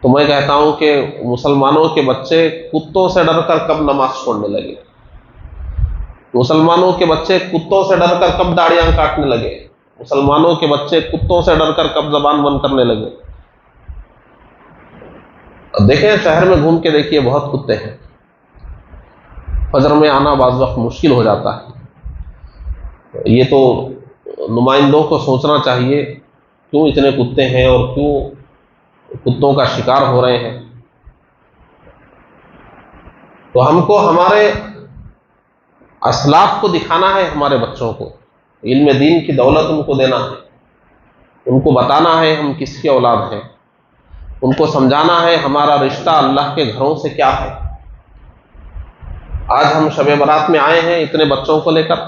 تو میں کہتا ہوں کہ مسلمانوں کے بچے کتوں سے ڈر کر کب نماز چھوڑنے لگے؟ مسلمانوں کے بچے کتوں سے ڈر کر کب داڑیاں کاٹنے لگے؟ مسلمانوں کے بچے کتوں سے ڈر کر کب زبان بند کرنے لگے؟ دیکھیں شہر میں گھوم کے دیکھیے، بہت کتے ہیں، فجر میں آنا بعض وقت مشکل ہو جاتا ہے۔ یہ تو نمائندوں کو سوچنا چاہیے کیوں اتنے کتے ہیں اور کیوں کتوں کا شکار ہو رہے ہیں۔ تو ہم کو ہمارے اسلاف کو دکھانا ہے، ہمارے بچوں کو علم دین کی دولت ان کو دینا ہے، ان کو بتانا ہے ہم کس کی اولاد ہیں، ان کو سمجھانا ہے ہمارا رشتہ اللہ کے گھروں سے کیا ہے۔ آج ہم شب برات میں آئے ہیں اتنے بچوں کو لے کر،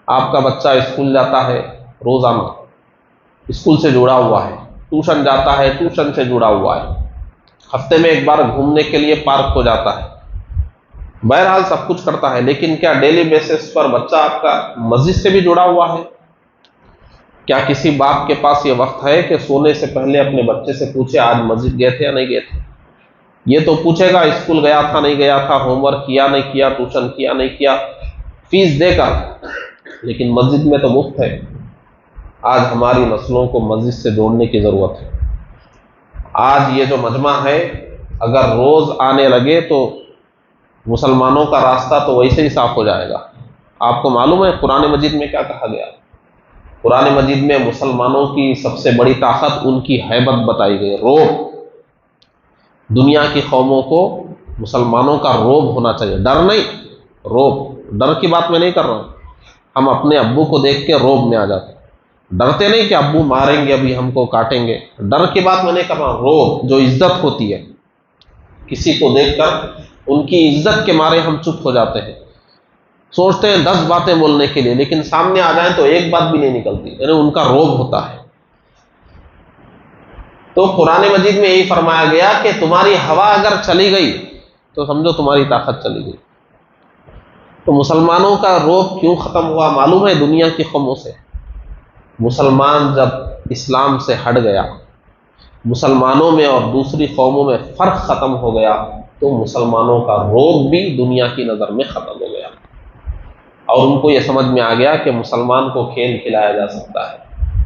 آپ کا بچہ اسکول جاتا ہے، روزانہ اسکول سے جڑا ہوا ہے، ٹیوشن جاتا ہے، ٹیوشن سے جڑا ہوا ہے، ہفتے میں ایک بار گھومنے کے لیے پارک کو جاتا ہے، بہرحال سب کچھ کرتا ہے، لیکن کیا ڈیلی بیسس پر بچہ آپ کا مسجد سے بھی جڑا ہوا ہے؟ کیا کسی باپ کے پاس یہ وقت ہے کہ سونے سے پہلے اپنے بچے سے پوچھے آج مسجد گئے تھے یا نہیں گئے تھے؟ یہ تو پوچھے گا اسکول گیا تھا نہیں گیا تھا، ہوم ورک کیا نہیں کیا، ٹیوشن کیا نہیں کیا، فیس دے کر، لیکن مسجد میں تو مفت ہے۔ آج ہماری نسلوں کو مسجد سے جوڑنے کی ضرورت ہے۔ آج یہ جو مجمع ہے اگر روز آنے لگے تو مسلمانوں کا راستہ تو ویسے ہی صاف ہو جائے گا۔ آپ کو معلوم ہے قرآن مجید میں کیا کہا گیا؟ قرآن مجید میں مسلمانوں کی سب سے بڑی طاقت ان کی ہیبت بتائی گئی، روب۔ دنیا کی قوموں کو مسلمانوں کا روب ہونا چاہیے، ڈر نہیں، روب۔ ڈر کی بات میں نہیں کر رہا ہوں، ہم اپنے ابو کو دیکھ کے روب میں آ جاتے ہیں، ڈرتے نہیں کہ ابو ماریں گے ابھی ہم کو کاٹیں گے، ڈر کی بات میں نہیں کر رہا ہوں، روب جو عزت ہوتی ہے، کسی کو دیکھ کر ان کی عزت کے مارے ہم چپ ہو جاتے ہیں، سوچتے ہیں 10 باتیں بولنے کے لیے، لیکن سامنے آ جائیں تو ایک بات بھی نہیں نکلتی، یعنی ان کا روب ہوتا ہے۔ تو قرآن مجید میں یہی فرمایا گیا کہ تمہاری ہوا اگر چلی گئی تو سمجھو تمہاری طاقت چلی گئی۔ تو مسلمانوں کا روب کیوں ختم ہوا معلوم ہے؟ دنیا کی قوموں سے۔ مسلمان جب اسلام سے ہٹ گیا، مسلمانوں میں اور دوسری قوموں میں فرق ختم ہو گیا، تو مسلمانوں کا روب بھی دنیا کی نظر میں ختم ہو گیا، اور ان کو یہ سمجھ میں آ گیا کہ مسلمان کو کھیل کھلایا جا سکتا ہے،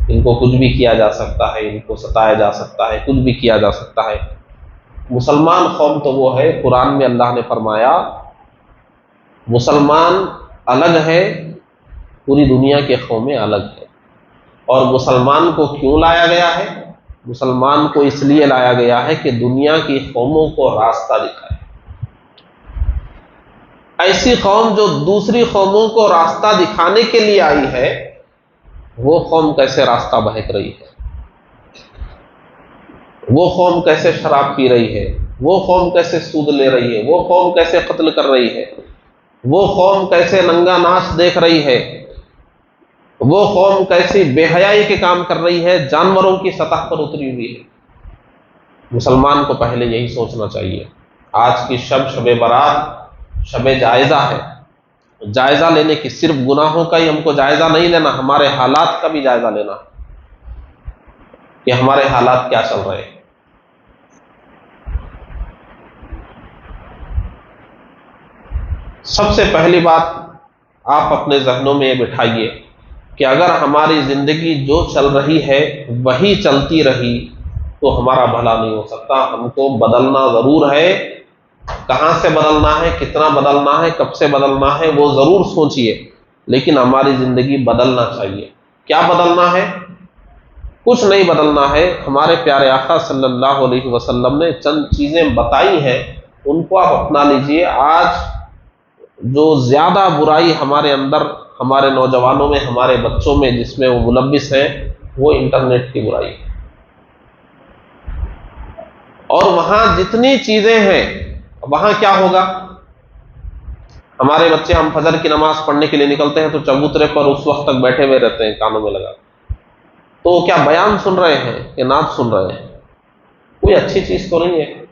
ان کو کچھ بھی کیا جا سکتا ہے، ان کو ستایا جا سکتا ہے، کچھ بھی کیا جا سکتا ہے۔ مسلمان قوم تو وہ ہے، قرآن میں اللہ نے فرمایا مسلمان الگ ہے، پوری دنیا کے قومیں الگ ہے۔ اور مسلمان کو کیوں لایا گیا ہے؟ مسلمان کو اس لیے لایا گیا ہے کہ دنیا کی قوموں کو راستہ دکھائے۔ ایسی قوم جو دوسری قوموں کو راستہ دکھانے کے لیے آئی ہے، وہ قوم کیسے راستہ بہک رہی ہے، وہ قوم کیسے شراب پی رہی ہے، وہ قوم کیسے سود لے رہی ہے، وہ قوم کیسے قتل کر رہی ہے، وہ قوم کیسے ننگا ناچ دیکھ رہی ہے، وہ قوم کیسی بے حیائی کے کام کر رہی ہے، جانوروں کی سطح پر اتری ہوئی ہے۔ مسلمان کو پہلے یہی سوچنا چاہیے۔ آج کی شب برات شب جائزہ ہے، جائزہ لینے کی، صرف گناہوں کا ہی ہم کو جائزہ نہیں لینا، ہمارے حالات کا بھی جائزہ لینا کہ ہمارے حالات کیا چل رہے ہیں۔ سب سے پہلی بات آپ اپنے ذہنوں میں یہ بٹھائیے کہ اگر ہماری زندگی جو چل رہی ہے وہی چلتی رہی تو ہمارا بھلا نہیں ہو سکتا۔ ہم کو بدلنا ضرور ہے، کہاں سے بدلنا ہے، کتنا بدلنا ہے، کب سے بدلنا ہے وہ ضرور سوچئے، لیکن ہماری زندگی بدلنا چاہیے۔ کیا بدلنا ہے؟ کچھ نہیں بدلنا ہے۔ ہمارے پیارے آقا صلی اللہ علیہ وسلم نے چند چیزیں بتائی ہیں، ان کو آپ اپنا لیجئے۔ آج جو زیادہ برائی ہمارے اندر، ہمارے نوجوانوں میں، ہمارے بچوں میں جس میں وہ ملوث ہیں، وہ انٹرنیٹ کی برائی ہے۔ اور وہاں جتنی چیزیں ہیں، وہاں کیا ہوگا؟ ہمارے بچے، ہم فجر کی نماز پڑھنے کے لیے نکلتے ہیں تو چبوترے پر اس وقت تک بیٹھے ہوئے رہتے ہیں کانوں میں لگا، تو کیا بیان سن رہے ہیں کہ نعت سن رہے ہیں؟ کوئی اچھی چیز تو نہیں ہے۔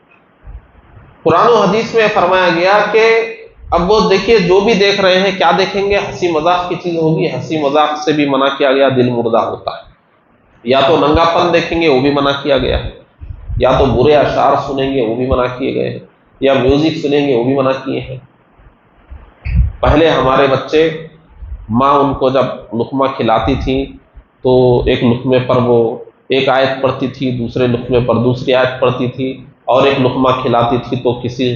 قرآن و حدیث میں فرمایا گیا کہ اب وہ دیکھیے جو بھی دیکھ رہے ہیں، کیا دیکھیں گے؟ ہنسی مذاق کی چیز ہوگی، ہنسی مذاق سے بھی منع کیا گیا، دل مردہ ہوتا ہے۔ یا تو ننگا پن دیکھیں گے، وہ بھی منع کیا گیا ہے، یا تو برے اشعار سنیں گے، وہ بھی منع کیے گئے ہیں، یا میوزک سنیں گے، وہ بھی منع کیے ہیں۔ پہلے ہمارے بچے، ماں ان کو جب لقمہ کھلاتی تھی تو ایک لقمے پر وہ ایک آیت پڑھتی تھی، دوسرے لقمے پر دوسری آیت پڑھتی تھی، اور ایک لقمہ کھلاتی تھی تو کسی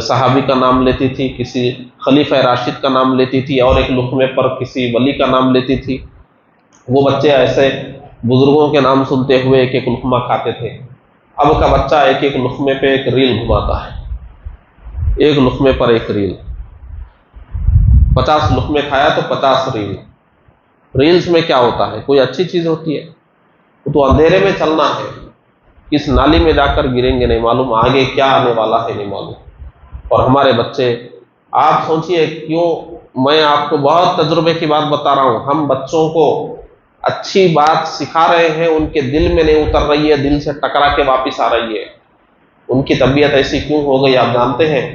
صحابی کا نام لیتی تھی، کسی خلیفہ راشد کا نام لیتی تھی، اور ایک لقمے پر کسی ولی کا نام لیتی تھی۔ وہ بچے ایسے بزرگوں کے نام سنتے ہوئے ایک ایک لقمہ کھاتے تھے۔ اب کا بچہ ایک ایک لقمے پہ ایک ریل گھماتا ہے، ایک لقمے پر ایک ریل، 50 لقمے کھایا تو 50 ریل۔ ریلز میں کیا ہوتا ہے؟ کوئی اچھی چیز ہوتی ہے؟ وہ تو اندھیرے میں چلنا ہے، کس نالی میں جا کر گریں گے نہیں معلوم، آگے کیا آنے والا ہے نہیں معلوم۔ اور ہمارے بچے، آپ سوچئے، کیوں میں آپ کو بہت تجربے کی بات بتا رہا ہوں، ہم بچوں کو اچھی بات سکھا رہے ہیں، ان کے دل میں نہیں اتر رہی ہے، دل سے ٹکرا کے واپس آ رہی ہے۔ ان کی طبیعت ایسی کیوں ہو گئی آپ جانتے ہیں؟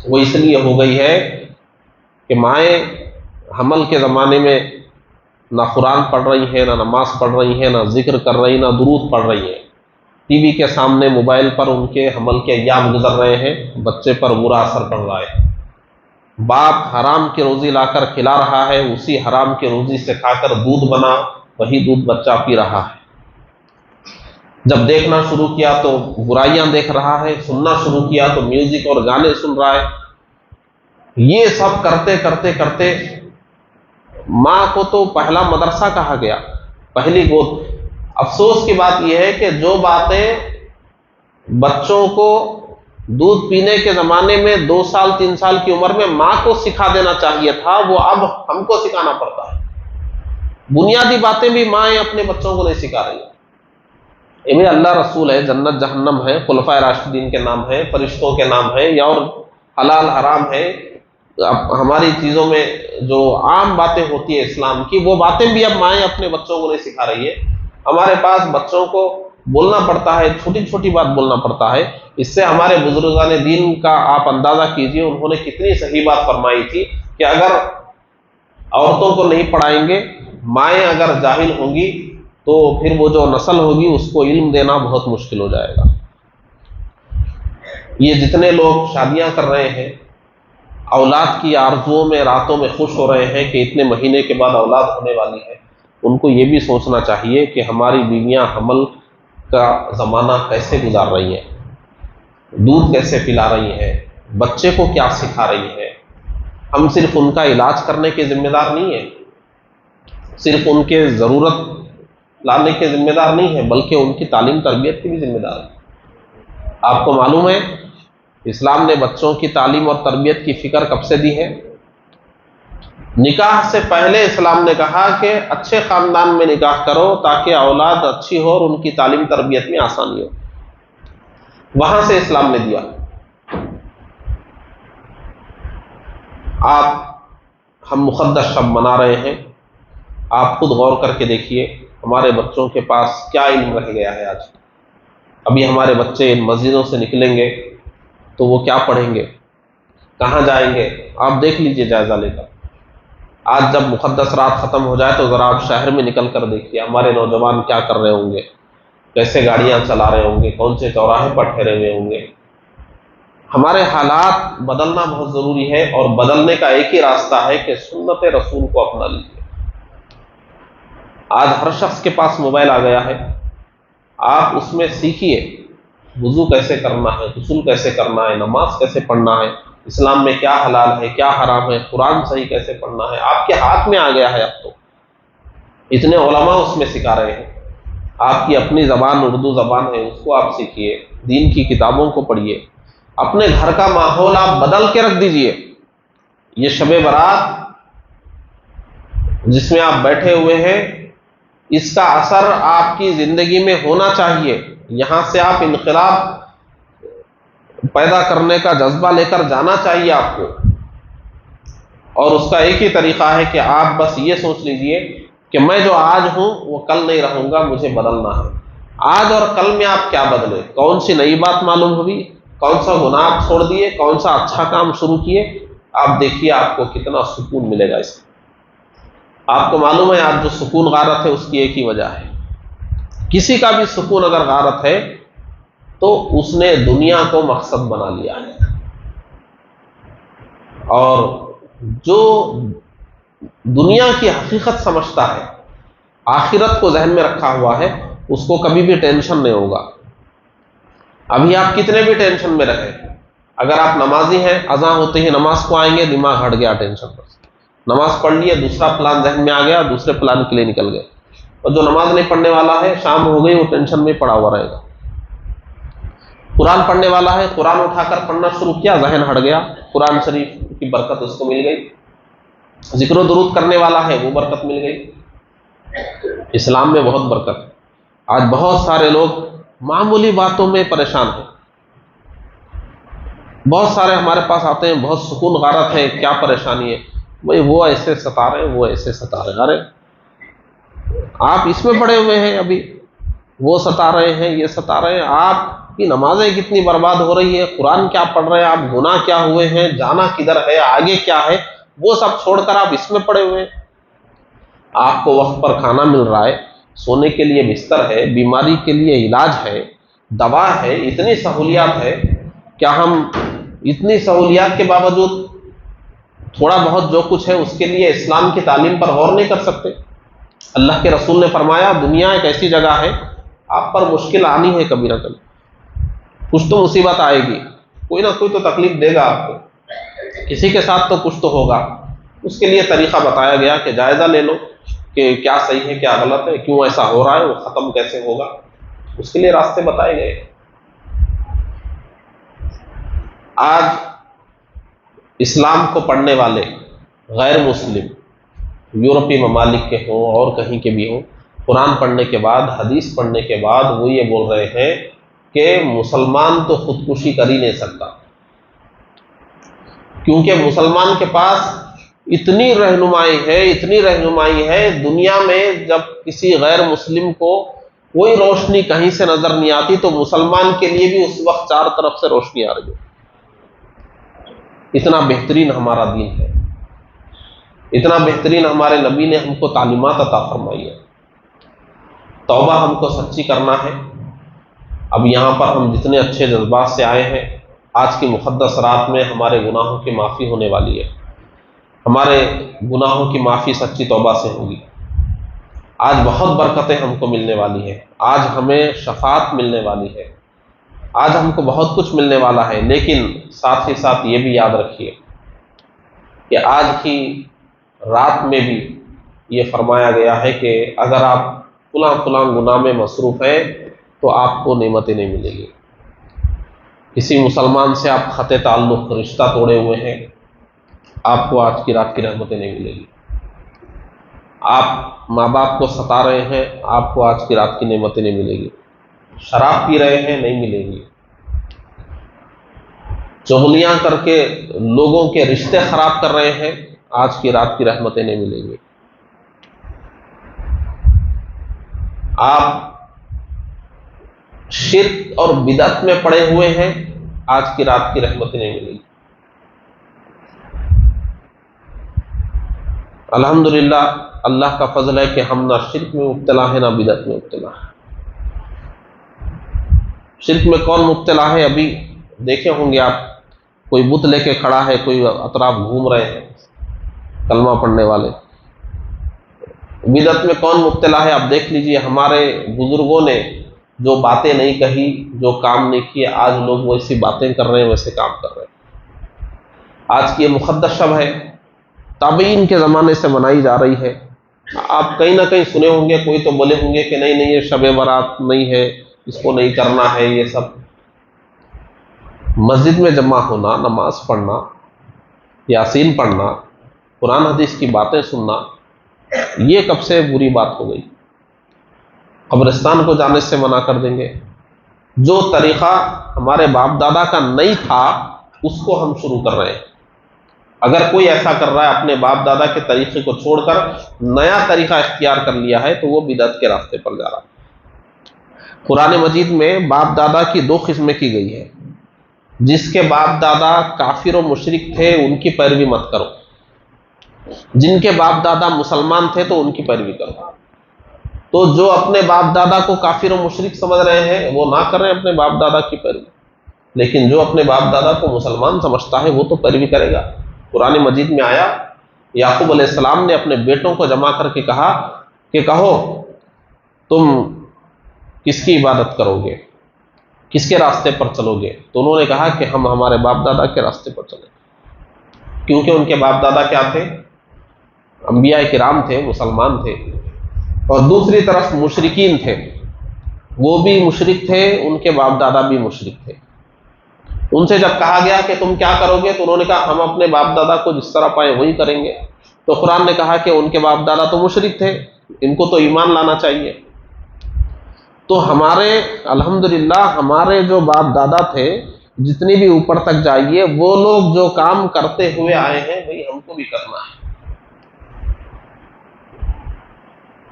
وہ اس لیے ہو گئی ہے کہ مائیں حمل کے زمانے میں نہ قرآن پڑھ رہی ہیں، نہ نماز پڑھ رہی ہیں، نہ ذکر کر رہی، نہ درود پڑھ رہی ہیں، ٹی وی کے سامنے، موبائل پر ان کے حمل کے ایام گزر رہے ہیں، بچے پر برا اثر پڑ رہا ہے۔ باپ حرام کی روزی لا کر کھلا رہا ہے، اسی حرام کی روزی سے کھا کر دودھ بنا، وہی دودھ بچہ پی رہا ہے۔ جب دیکھنا شروع کیا تو برائیاں دیکھ رہا ہے، سننا شروع کیا تو میوزک اور گانے سن رہا ہے۔ یہ سب کرتے کرتے کرتے ماں کو تو پہلا مدرسہ کہا گیا، پہلی گود۔ افسوس کی بات یہ ہے کہ جو باتیں بچوں کو دودھ پینے کے زمانے میں 2 سال 3 سال کی عمر میں ماں کو سکھا دینا چاہیے تھا، وہ اب ہم کو سکھانا پڑتا ہے۔ بنیادی باتیں بھی مائیں اپنے بچوں کو نہیں سکھا رہی ہیں۔ یہ اللہ رسول ہے، جنت جہنم ہے، خلفائے راشدین کے نام ہے، فرشتوں کے نام ہے، یا اور حلال حرام ہے، اب ہماری چیزوں میں جو عام باتیں ہوتی ہیں اسلام کی، وہ باتیں بھی اب مائیں اپنے بچوں کو نہیں سکھا رہی ہے۔ ہمارے پاس بچوں کو بولنا پڑتا ہے، چھوٹی چھوٹی بات بولنا پڑتا ہے۔ اس سے ہمارے بزرگان دین کا آپ اندازہ کیجئے، انہوں نے کتنی صحیح بات فرمائی تھی کہ اگر عورتوں کو نہیں پڑھائیں گے، مائیں اگر جاہل ہوں گی تو پھر وہ جو نسل ہوگی اس کو علم دینا بہت مشکل ہو جائے گا۔ یہ جتنے لوگ شادیاں کر رہے ہیں، اولاد کی آرزوؤں میں راتوں میں خوش ہو رہے ہیں کہ اتنے مہینے کے بعد اولاد ہونے والی ہے، ان کو یہ بھی سوچنا چاہیے کہ ہماری بیویاں حمل کا زمانہ کیسے گزار رہی ہیں، دودھ کیسے پلا رہی ہیں، بچے کو کیا سکھا رہی ہیں۔ ہم صرف ان کا علاج کرنے کے ذمہ دار نہیں ہیں، صرف ان کے ضرورت لانے کے ذمہ دار نہیں ہیں، بلکہ ان کی تعلیم تربیت کی بھی ذمہ دار ہے۔ آپ کو معلوم ہے اسلام نے بچوں کی تعلیم اور تربیت کی فکر کب سے دی ہے؟ نکاح سے پہلے اسلام نے کہا کہ اچھے خاندان میں نکاح کرو تاکہ اولاد اچھی ہو اور ان کی تعلیم تربیت میں آسانی ہو، وہاں سے اسلام نے دیا۔ ہم مقدس شب منا رہے ہیں، آپ خود غور کر کے دیکھیے ہمارے بچوں کے پاس کیا علم رہ گیا ہے آج۔ ابھی ہمارے بچے ان مسجدوں سے نکلیں گے تو وہ کیا پڑھیں گے، کہاں جائیں گے؟ آپ دیکھ لیجئے جائزہ لے کر۔ آج جب مقدس رات ختم ہو جائے تو ذرا آپ شہر میں نکل کر دیکھیے ہمارے نوجوان کیا کر رہے ہوں گے، کیسے گاڑیاں چلا رہے ہوں گے، کون سے چوراہے پر ٹھہرے ہوئے ہوں گے۔ ہمارے حالات بدلنا بہت ضروری ہے، اور بدلنے کا ایک ہی راستہ ہے کہ سنت رسول کو اپنا لیجیے۔ آج ہر شخص کے پاس موبائل آ گیا ہے، آپ اس میں سیکھیے وضو کیسے کرنا ہے، غسل کیسے کرنا ہے، نماز کیسے پڑھنا ہے، اسلام میں کیا حلال ہے کیا حرام ہے، قرآن صحیح کیسے پڑھنا ہے، آپ کے ہاتھ میں آ گیا ہے اب تو۔ اتنے علماء اس میں سکھا رہے ہیں۔ آپ کی اپنی زبان اردو زبان ہے، اس کو آپ سیکھیے، دین کی کتابوں کو پڑھیے، اپنے گھر کا ماحول آپ بدل کے رکھ دیجئے۔ یہ شب برات جس میں آپ بیٹھے ہوئے ہیں، اس کا اثر آپ کی زندگی میں ہونا چاہیے۔ یہاں سے آپ انقلاب پیدا کرنے کا جذبہ لے کر جانا چاہیے آپ کو، اور اس کا ایک ہی طریقہ ہے کہ آپ بس یہ سوچ لیجئے کہ میں جو آج ہوں وہ کل نہیں رہوں گا، مجھے بدلنا ہے۔ آج اور کل میں آپ کیا بدلے، کون سی نئی بات معلوم ہوئی، کون سا گناہ آپ چھوڑ دیے، کون سا اچھا کام شروع کیے، آپ دیکھیے آپ کو کتنا سکون ملے گا اس میں۔ آپ کو معلوم ہے آج جو سکون غارت ہے اس کی ایک ہی وجہ ہے، کسی کا بھی سکون اگر غارت ہے تو اس نے دنیا کو مقصد بنا لیا ہے، اور جو دنیا کی حقیقت سمجھتا ہے، آخرت کو ذہن میں رکھا ہوا ہے، اس کو کبھی بھی ٹینشن نہیں ہوگا۔ ابھی آپ کتنے بھی ٹینشن میں رہیں، اگر آپ نمازی ہیں اذان ہوتے ہی نماز کو آئیں گے، دماغ ہٹ گیا ٹینشن پر، نماز پڑھ لیے، دوسرا پلان ذہن میں آ گیا، دوسرے پلان کے لیے نکل گئے۔ اور جو نماز نہیں پڑھنے والا ہے، شام ہو گئی وہ ٹینشن میں پڑا ہوا رہے گا۔ قرآن پڑھنے والا ہے، قرآن اٹھا کر پڑھنا شروع کیا، ذہن ہٹ گیا، قرآن شریف کی برکت اس کو مل گئی۔ ذکر و درود کرنے والا ہے، وہ برکت مل گئی۔ اسلام میں بہت برکت ہے۔ آج بہت سارے لوگ معمولی باتوں میں پریشان ہیں، بہت سارے ہمارے پاس آتے ہیں، بہت سکون غارت ہے، کیا پریشانی ہے؟ بھئی وہ ایسے ستا رہے ہیں، وہ ایسے ستا رہے ہیں۔ ارے آپ اس میں پڑے ہوئے ہیں، ابھی وہ ستا رہے ہیں، یہ ستا رہے ہیں، آپ کی نمازیں کتنی برباد ہو رہی ہے، قرآن کیا پڑھ رہے ہیں آپ، گناہ کیا ہوئے ہیں، جانا کدھر ہے، آگے کیا ہے، وہ سب چھوڑ کر آپ اس میں پڑے ہوئے ہیں۔ آپ کو وقت پر کھانا مل رہا ہے، سونے کے لیے بستر ہے، بیماری کے لیے علاج ہے، دوا ہے، اتنی سہولیات ہے، کیا ہم اتنی سہولیات کے باوجود تھوڑا بہت جو کچھ ہے اس کے لیے اسلام کی تعلیم پر غور نہیں کر سکتے؟ اللہ کے رسول نے فرمایا دنیا ایک ایسی جگہ ہے، آپ پر مشکل آنی ہے، کبھی نہ کبھی کچھ تو مصیبت آئے گی، کوئی نہ کوئی تو تکلیف دے گا آپ کو، کسی کے ساتھ تو کچھ تو ہوگا۔ اس کے لیے طریقہ بتایا گیا کہ جائزہ لے لو کہ کیا صحیح ہے کیا غلط ہے، کیوں ایسا ہو رہا ہے، وہ ختم کیسے ہوگا، اس کے لیے راستے بتائے گئے۔ آج اسلام کو پڑھنے والے غیر مسلم، یورپی ممالک کے ہوں اور کہیں کے بھی ہوں، قرآن پڑھنے کے بعد، حدیث پڑھنے کے بعد وہ یہ بول رہے ہیں کہ مسلمان تو خودکشی کر ہی نہیں سکتا، کیونکہ مسلمان کے پاس اتنی رہنمائی ہے دنیا میں، جب کسی غیر مسلم کو کوئی روشنی کہیں سے نظر نہیں آتی تو مسلمان کے لیے بھی اس وقت چار طرف سے روشنی آ رہی ہے۔ اتنا بہترین ہمارا دین ہے، اتنا بہترین ہمارے نبی نے ہم کو تعلیمات عطا فرمائی ہے۔ توبہ ہم کو سچی کرنا ہے۔ اب یہاں پر ہم جتنے اچھے جذبات سے آئے ہیں، آج کی مقدس رات میں ہمارے گناہوں کی معافی ہونے والی ہے، ہمارے گناہوں کی معافی سچی توبہ سے ہوگی۔ آج بہت برکتیں ہم کو ملنے والی ہیں، آج ہمیں شفاعت ملنے والی ہے، آج ہم کو بہت کچھ ملنے والا ہے، لیکن ساتھ ہی ساتھ یہ بھی یاد رکھیے کہ آج کی رات میں بھی یہ فرمایا گیا ہے کہ اگر آپ فلاں گناہ میں مصروف ہیں تو آپ کو نعمتیں نہیں ملے گی۔ کسی مسلمان سے آپ خط تعلق، رشتہ توڑے ہوئے ہیں، آپ کو آج کی رات کی رحمتیں نہیں ملے گی۔ آپ ماں باپ کو ستا رہے ہیں، آپ کو آج کی رات کی نعمتیں نہیں ملے گی۔ شراب پی رہے ہیں، نہیں ملے گی۔ چغلیاں کر کے لوگوں کے رشتے خراب کر رہے ہیں، آج کی رات کی رحمتیں نہیں ملیں گی۔ آپ شرک اور بدعت میں پڑے ہوئے ہیں، آج کی رات کی رحمتیں نہیں ملیں گی۔ الحمدللہ اللہ کا فضل ہے کہ ہم نہ شرک میں مبتلا ہیں نہ بدعت میں مبتلا ہیں۔ شرک میں کون مبتلا ہے؟ ابھی دیکھے ہوں گے آپ، کوئی بت لے کے کھڑا ہے، کوئی اطراف گھوم رہے ہیں کلمہ پڑھنے والے۔ بدعت میں کون مبتلا ہے؟ آپ دیکھ لیجئے، ہمارے بزرگوں نے جو باتیں نہیں کہی، جو کام نہیں کیے، آج لوگ ویسی باتیں کر رہے ہیں، ویسے کام کر رہے ہیں۔ آج کی یہ مقدس شب ہے، تابعین کے زمانے سے منائی جا رہی ہے۔ آپ کہیں نہ کہیں سنے ہوں گے، کوئی تو بولے ہوں گے کہ نہیں نہیں، یہ شب برات نہیں ہے، اس کو نہیں کرنا ہے۔ یہ سب مسجد میں جمع ہونا، نماز پڑھنا، یاسین پڑھنا، قرآن حدیث کی باتیں سننا، یہ کب سے بری بات ہو گئی؟ قبرستان کو جانے سے منع کر دیں گے۔ جو طریقہ ہمارے باپ دادا کا نہیں تھا، اس کو ہم شروع کر رہے ہیں۔ اگر کوئی ایسا کر رہا ہے، اپنے باپ دادا کے طریقے کو چھوڑ کر نیا طریقہ اختیار کر لیا ہے، تو وہ بدعت کے راستے پر جا رہا ہے۔ قرآن مجید میں باپ دادا کی دو قسمیں کی گئی ہے۔ جس کے باپ دادا کافر و مشرک تھے، ان کی پیروی مت کرو۔ جن کے باپ دادا مسلمان تھے تو ان کی پیروی کرو۔ تو جو اپنے باپ دادا کو کافر و مشرک سمجھ رہے ہیں، وہ نہ کریں اپنے باپ دادا کی پیروی، لیکن جو اپنے باپ دادا کو مسلمان سمجھتا ہے، وہ تو پیروی کرے گا۔ قرآن مجید میں آیا، یعقوب علیہ السلام نے اپنے بیٹوں کو جمع کر کے کہا کہ کہو تم کس کی عبادت کرو گے، کس کے راستے پر چلو گے؟ تو انہوں نے کہا کہ ہم ہمارے باپ دادا کے راستے پر چلیں، کیونکہ ان کے باپ دادا کیا تھے؟ انبیاء کرام تھے، مسلمان تھے۔ اور دوسری طرف مشرکین تھے، وہ بھی مشرک تھے، ان کے باپ دادا بھی مشرک تھے۔ ان سے جب کہا گیا کہ تم کیا کرو گے، تو انہوں نے کہا ہم اپنے باپ دادا کو جس طرح پائے وہی کریں گے۔ تو قرآن نے کہا کہ ان کے باپ دادا تو مشرک تھے، ان کو تو ایمان لانا چاہیے۔ تو ہمارے الحمدللہ ہمارے جو باپ دادا تھے، جتنی بھی اوپر تک جائیے، وہ لوگ جو کام کرتے ہوئے آئے ہیں، وہی ہم کو بھی کرنا ہے۔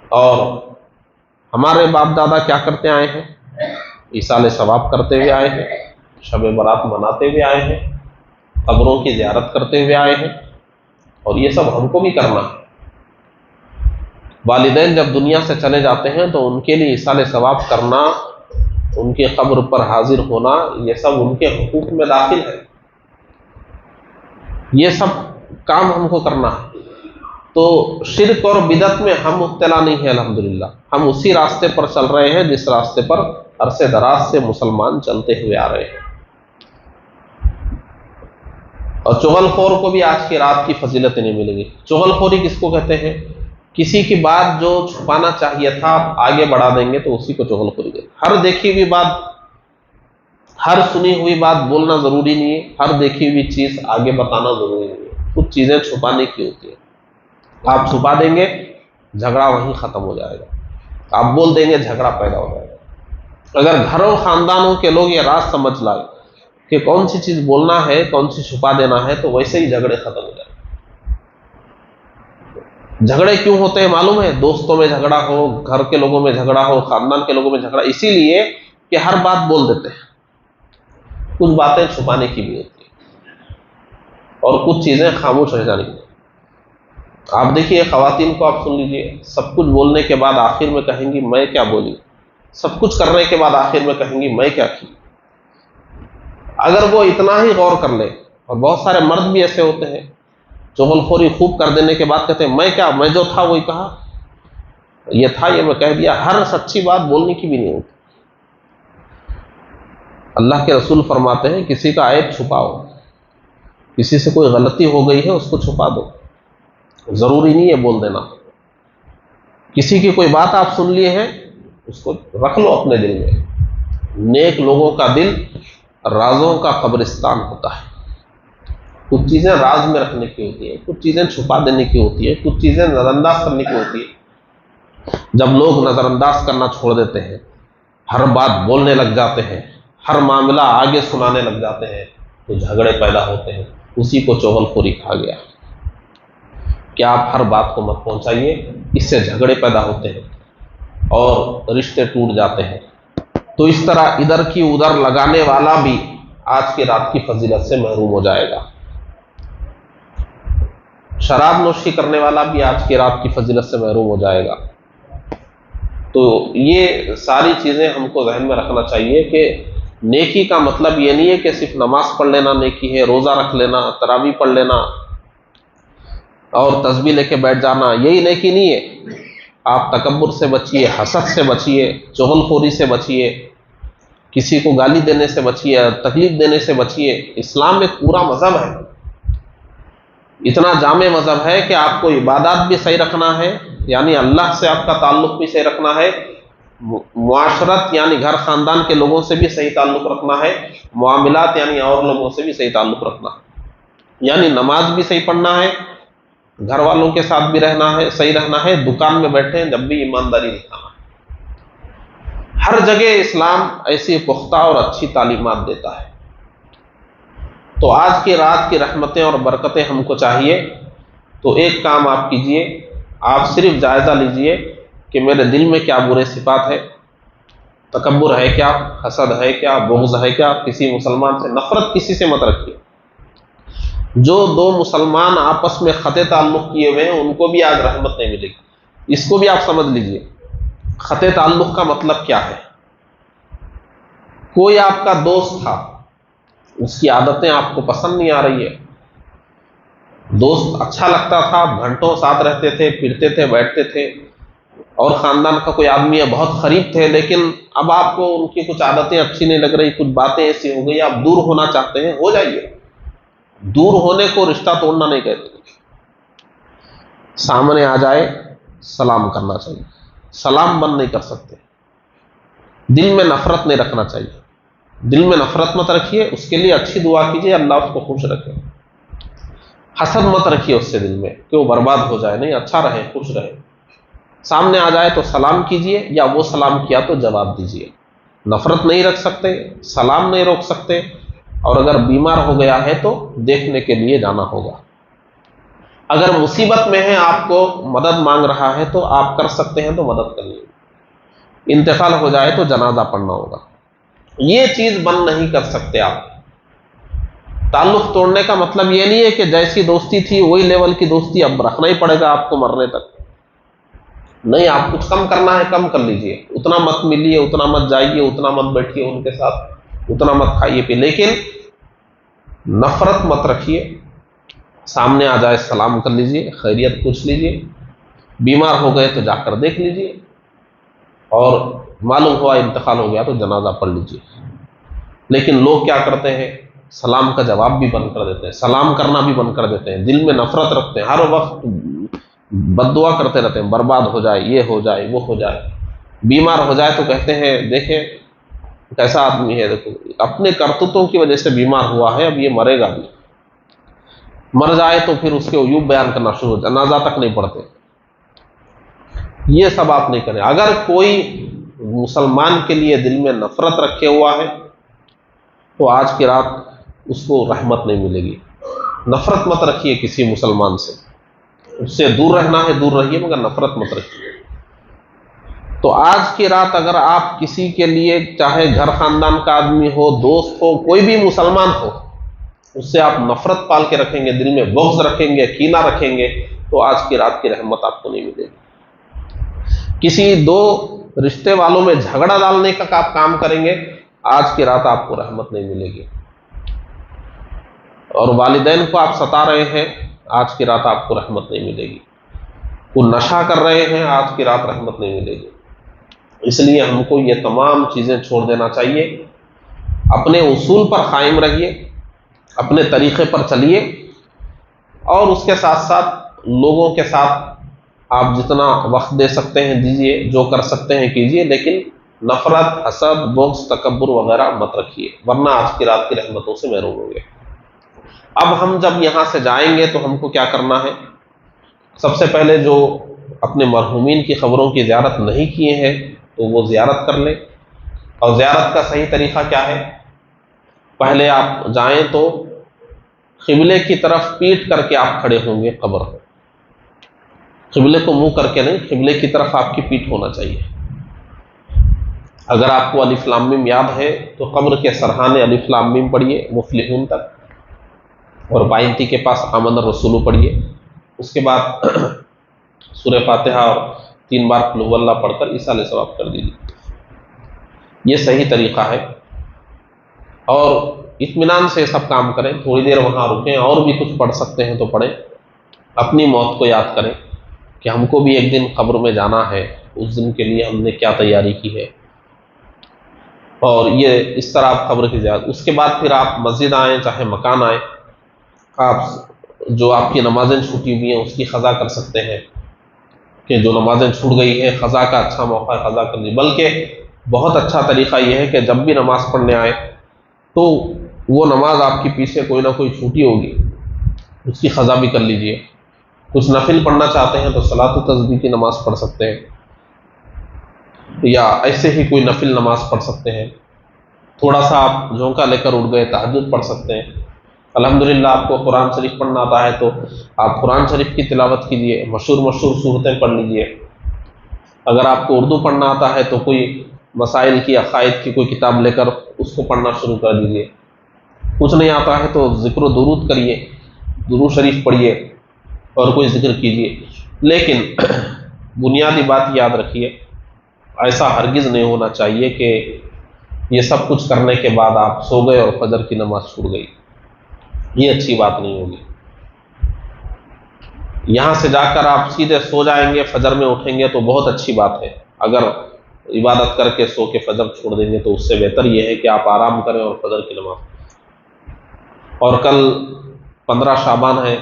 اور ہمارے باپ دادا کیا کرتے آئے ہیں؟ ایصال ثواب کرتے ہوئے آئے ہیں، شب برات مناتے ہوئے آئے ہیں، قبروں کی زیارت کرتے ہوئے آئے ہیں، اور یہ سب ہم کو بھی کرنا ہے۔ والدین جب دنیا سے چلے جاتے ہیں تو ان کے لیے ایصال ثواب کرنا، ان کی قبر پر حاضر ہونا، یہ سب ان کے حقوق میں داخل ہے۔ یہ سب کام ہم کو کرنا ہے۔ تو شرک اور بدعت میں ہم مبتلا نہیں ہیں، الحمدللہ ہم اسی راستے پر چل رہے ہیں جس راستے پر عرصے دراز سے مسلمان چلتے ہوئے آ رہے ہیں۔ اور چغل خور کو بھی آج کی رات کی فضیلتیں نہیں ملیں گی۔ چغل خوری کس کو کہتے ہیں؟ کسی کی بات جو چھپانا چاہیے تھا آپ آگے بڑھا دیں گے، تو اسی کو چغل خوری کہتے ہیں۔ ہر دیکھی ہوئی بات، ہر سنی ہوئی بات بولنا ضروری نہیں ہے، ہر دیکھی ہوئی چیز آگے بتانا ضروری نہیں ہے۔ کچھ چیزیں چھپانے کی ہوتی ہیں، آپ چھپا دیں گے جھگڑا وہیں ختم ہو جائے گا، آپ بول دیں گے جھگڑا پیدا ہو جائے گا۔ اگر گھروں خاندانوں کے لوگ یہ راز سمجھ لائے کہ کون سی چیز بولنا ہے، کون سی چھپا دینا ہے، تو ویسے ہی جھگڑے ختم ہو جائیں گے۔ جھگڑے کیوں ہوتے ہیں معلوم ہے؟ دوستوں میں جھگڑا ہو، گھر کے لوگوں میں جھگڑا ہو، خاندان کے لوگوں میں جھگڑا، اسی لیے کہ ہر بات بول دیتے ہیں۔ کچھ باتیں چھپانے کی بھی ہوتی ہیں، اور کچھ چیزیں خاموش رہ جانی۔ آپ دیکھیے خواتین کو، آپ سن لیجئے، سب کچھ بولنے کے بعد آخر میں کہیں گی میں کیا بولی، سب کچھ کرنے کے بعد آخر میں کہیں گی میں کیا کی۔ اگر وہ اتنا ہی غور کر لے، اور بہت سارے مرد بھی ایسے ہوتے ہیں، چغل خوری خوب کر دینے کے بعد کہتے ہیں میں کیا، میں جو تھا وہی کہا، یہ تھا یہ میں کہہ دیا۔ ہر سچی بات بولنے کی بھی نہیں ہوتی۔ اللہ کے رسول فرماتے ہیں کسی کا عیب چھپاؤ، کسی سے کوئی غلطی ہو گئی ہے اس کو چھپا دو، ضروری نہیں ہے بول دینا۔ کسی کی کوئی بات آپ سن لیے ہیں، اس کو رکھ لو اپنے دل میں۔ نیک لوگوں کا دل رازوں کا قبرستان ہوتا ہے۔ کچھ چیزیں راز میں رکھنے کی ہوتی ہیں، کچھ چیزیں چھپا دینے کی ہوتی ہیں، کچھ چیزیں نظر انداز کرنے کی ہوتی ہیں۔ جب لوگ نظر انداز کرنا چھوڑ دیتے ہیں، ہر بات بولنے لگ جاتے ہیں، ہر معاملہ آگے سنانے لگ جاتے ہیں، تو جھگڑے پیدا ہوتے ہیں، اسی کو چغل خوری کہا گیا کہ آپ ہر بات کو مت پہنچائیے، اس سے جھگڑے پیدا ہوتے ہیں اور رشتے ٹوٹ جاتے ہیں۔ تو اس طرح ادھر کی ادھر لگانے والا بھی آج کی رات کی فضیلت سے محروم ہو جائے گا، شراب نوشی کرنے والا بھی آج کی رات کی فضیلت سے محروم ہو جائے گا۔ تو یہ ساری چیزیں ہم کو ذہن میں رکھنا چاہیے کہ نیکی کا مطلب یہ نہیں ہے کہ صرف نماز پڑھ لینا نیکی ہے، روزہ رکھ لینا، تراویح پڑھ لینا اور تسبیح لے کے بیٹھ جانا یہی نیکی نہیں ہے۔ آپ تکبر سے بچیے، حسد سے بچیے، چغل خوری سے بچیے، کسی کو گالی دینے سے بچیے، تکلیف دینے سے بچیے۔ اسلام ایک پورا مذہب ہے، اتنا جامع مذہب ہے کہ آپ کو عبادات بھی صحیح رکھنا ہے، یعنی اللہ سے آپ کا تعلق بھی صحیح رکھنا ہے، معاشرت یعنی گھر خاندان کے لوگوں سے بھی صحیح تعلق رکھنا ہے، معاملات یعنی اور لوگوں سے بھی صحیح تعلق رکھنا ہے، یعنی نماز بھی صحیح پڑھنا ہے، گھر والوں کے ساتھ بھی رہنا ہے، صحیح رہنا ہے، دکان میں بیٹھے جب بھی ایمانداری دکھانا ہے۔ ہر جگہ اسلام ایسی پختہ اور اچھی تعلیمات دیتا ہے۔ تو آج کی رات کی رحمتیں اور برکتیں ہم کو چاہیے تو ایک کام آپ کیجئے، آپ صرف جائزہ لیجئے کہ میرے دل میں کیا برے صفات ہے، تکبر ہے کیا، حسد ہے کیا، بغض ہے کیا، کسی مسلمان سے نفرت کسی سے مت رکھیے۔ جو دو مسلمان آپس میں خطے تعلق کیے ہوئے ہیں ان کو بھی آج رحمت نہیں ملے گی، اس کو بھی آپ سمجھ لیجئے۔ خطے تعلق کا مطلب کیا ہے؟ کوئی آپ کا دوست تھا، اس کی عادتیں آپ کو پسند نہیں آ رہی ہے، دوست اچھا لگتا تھا، گھنٹوں ساتھ رہتے تھے، پھرتے تھے، بیٹھتے تھے، اور خاندان کا کوئی آدمی ہے، بہت قریب تھے، لیکن اب آپ کو ان کی کچھ عادتیں اچھی نہیں لگ رہی، کچھ باتیں ایسی ہو گئی، آپ دور ہونا چاہتے ہیں، ہو جائیے۔ دور ہونے کو رشتہ توڑنا نہیں کہتے، سامنے آ جائے سلام کرنا چاہیے، سلام بند نہیں کر سکتے۔ دل میں نفرت نہیں رکھنا چاہیے، دل میں نفرت مت رکھیے، اس کے لیے اچھی دعا کیجیے اللہ اس کو خوش رکھے۔ حسد مت رکھیے اس سے دل میں کہ وہ برباد ہو جائے، نہیں، اچھا رہے، خوش رہے۔ سامنے آ جائے تو سلام کیجیے، یا وہ سلام کیا تو جواب دیجیے۔ نفرت نہیں رکھ سکتے، سلام نہیں روک سکتے، اور اگر بیمار ہو گیا ہے تو دیکھنے کے لیے جانا ہوگا۔ اگر مصیبت میں ہے، آپ کو مدد مانگ رہا ہے تو آپ کر سکتے ہیں تو مدد کر لیجیے۔ انتقال ہو جائے تو جنازہ پڑھنا ہوگا۔ یہ چیز بند نہیں کر سکتے آپ۔ تعلق توڑنے کا مطلب یہ نہیں ہے کہ جیسی دوستی تھی وہی لیول کی دوستی اب رکھنا ہی پڑے گا آپ کو مرنے تک، نہیں، آپ کچھ کم کرنا ہے کم کر لیجئے، اتنا مت ملیے، اتنا مت جائیے، اتنا مت بیٹھیے ان کے ساتھ، اتنا مت کھائیے پی، لیکن نفرت مت رکھیے۔ سامنے آ جائے سلام کر لیجئے، خیریت پوچھ لیجئے، بیمار ہو گئے تو جا کر دیکھ لیجئے، اور معلوم ہوا انتقال ہو گیا تو جنازہ پڑھ لیجئے۔ لیکن لوگ کیا کرتے ہیں، سلام کا جواب بھی بند کر دیتے ہیں، سلام کرنا بھی بند کر دیتے ہیں، دل میں نفرت رکھتے ہیں، ہر وقت بد دعا کرتے رہتے ہیں، برباد ہو جائے، یہ ہو جائے، وہ ہو جائے۔ بیمار ہو جائے تو کہتے ہیں دیکھیں کیسا آدمی ہے، دیکھو اپنے کرتوتوں کی وجہ سے بیمار ہوا ہے، اب یہ مرے گا بھی، مر جائے تو پھر اس کے عیوب بیان کرنا شروع ہو جائے، جنازہ تک نہیں پڑھتے۔ یہ سب آپ نہیں کریں۔ اگر کوئی مسلمان کے لیے دل میں نفرت رکھے ہوا ہے تو آج کی رات اس کو رحمت نہیں ملے گی۔ نفرت مت رکھیے کسی مسلمان سے، اس سے دور رہنا ہے دور رہیے، مگر نفرت مت رکھیے۔ تو آج کی رات اگر آپ کسی کے لیے، چاہے گھر خاندان کا آدمی ہو، دوست ہو، کوئی بھی مسلمان ہو، اس سے آپ نفرت پال کے رکھیں گے، دل میں بغض رکھیں گے، کینہ رکھیں گے، تو آج کی رات کی رحمت آپ کو نہیں ملے گی۔ کسی دو رشتے والوں میں جھگڑا ڈالنے کا آپ کام کریں گے، آج کی رات آپ کو رحمت نہیں ملے گی۔ اور والدین کو آپ ستا رہے ہیں، آج کی رات آپ کو رحمت نہیں ملے گی۔ وہ نشہ کر رہے ہیں، آج کی رات رحمت نہیں ملے گی۔ اس لیے ہم کو یہ تمام چیزیں چھوڑ دینا چاہیے، اپنے اصول پر قائم رہیے، اپنے طریقے پر چلیے، اور اس کے ساتھ ساتھ لوگوں کے ساتھ آپ جتنا وقت دے سکتے ہیں دیجیے، جو کر سکتے ہیں کیجیے، لیکن نفرت، حسد، بغض، تکبر وغیرہ مت رکھیے، ورنہ آج کی رات کی رحمتوں سے محروم ہوں گے۔ اب ہم جب یہاں سے جائیں گے تو ہم کو کیا کرنا ہے؟ سب سے پہلے جو اپنے مرحومین کی قبروں کی زیارت نہیں کیے ہیں تو وہ زیارت کر لیں۔ اور زیارت کا صحیح طریقہ کیا ہے؟ پہلے آپ جائیں تو قبلے کی طرف پیٹ کر کے آپ کھڑے ہوں گے قبر، قبلے کو منہ کر کے نہیں، قبلے کی طرف آپ کی پیٹ ہونا چاہیے۔ اگر آپ کو الف لام میم یاد ہے تو قبر کے سرحانے الف لام میم پڑھیے مفلحون تک، اور بائنتی کے پاس آمن الرسول پڑھیے، اس کے بعد سورہ فاتحہ اور 3 بار قل هو اللہ پڑھ کر ایصال ثواب کر دیجیے۔ یہ صحیح طریقہ ہے، اور اطمینان سے سب کام کریں، تھوڑی دیر وہاں رکیں، اور بھی کچھ پڑھ سکتے ہیں تو پڑھیں، اپنی موت کو یاد کریں کہ ہم کو بھی ایک دن قبر میں جانا ہے، اس دن کے لیے ہم نے کیا تیاری کی ہے، اور یہ اس طرح آپ قبر کی زیارت۔ اس کے بعد پھر آپ مسجد آئیں، چاہے مکان آئیں، آپ جو آپ کی نمازیں چھوٹی ہوئی ہیں اس کی قضا کر سکتے ہیں، کہ جو نمازیں چھوٹ گئی ہیں قضا کا اچھا موقع ہے قضا کرنی۔ بلکہ بہت اچھا طریقہ یہ ہے کہ جب بھی نماز پڑھنے آئے تو وہ نماز آپ کی پیچھے کوئی نہ کوئی چھوٹی ہوگی، اس کی قضا بھی کر لیجئے۔ کچھ نفل پڑھنا چاہتے ہیں تو صلاۃ التسبیح کی نماز پڑھ سکتے ہیں، یا ایسے ہی کوئی نفل نماز پڑھ سکتے ہیں۔ تھوڑا سا آپ جھونکا لے کر اٹھ گئے، تہجد پڑھ سکتے ہیں۔ الحمدللہ آپ کو قرآن شریف پڑھنا آتا ہے تو آپ قرآن شریف کی تلاوت کیجیے، مشہور صورتیں پڑھ لیجیے۔ اگر آپ کو اردو پڑھنا آتا ہے تو کوئی مسائل کی عقائد کی کوئی کتاب لے کر اس کو پڑھنا شروع کر دیجیے۔ کچھ نہیں آتا ہے تو ذکر و درود کریے، درود شریف پڑھیے اور کوئی ذکر کیجیے۔ لیکن بنیادی بات یاد رکھیے، ایسا ہرگز نہیں ہونا چاہیے کہ یہ سب کچھ کرنے کے بعد آپ سو گئے اور فجر کی نماز چھوٹ گئی، یہ اچھی بات نہیں ہوگی۔ یہاں سے جا کر آپ سیدھے سو جائیں گے، فجر میں اٹھیں گے تو بہت اچھی بات ہے۔ اگر عبادت کر کے سو کے فجر چھوڑ دیں گے تو اس سے بہتر یہ ہے کہ آپ آرام کریں اور فجر کی نماز۔ اور کل 15 شعبان ہے،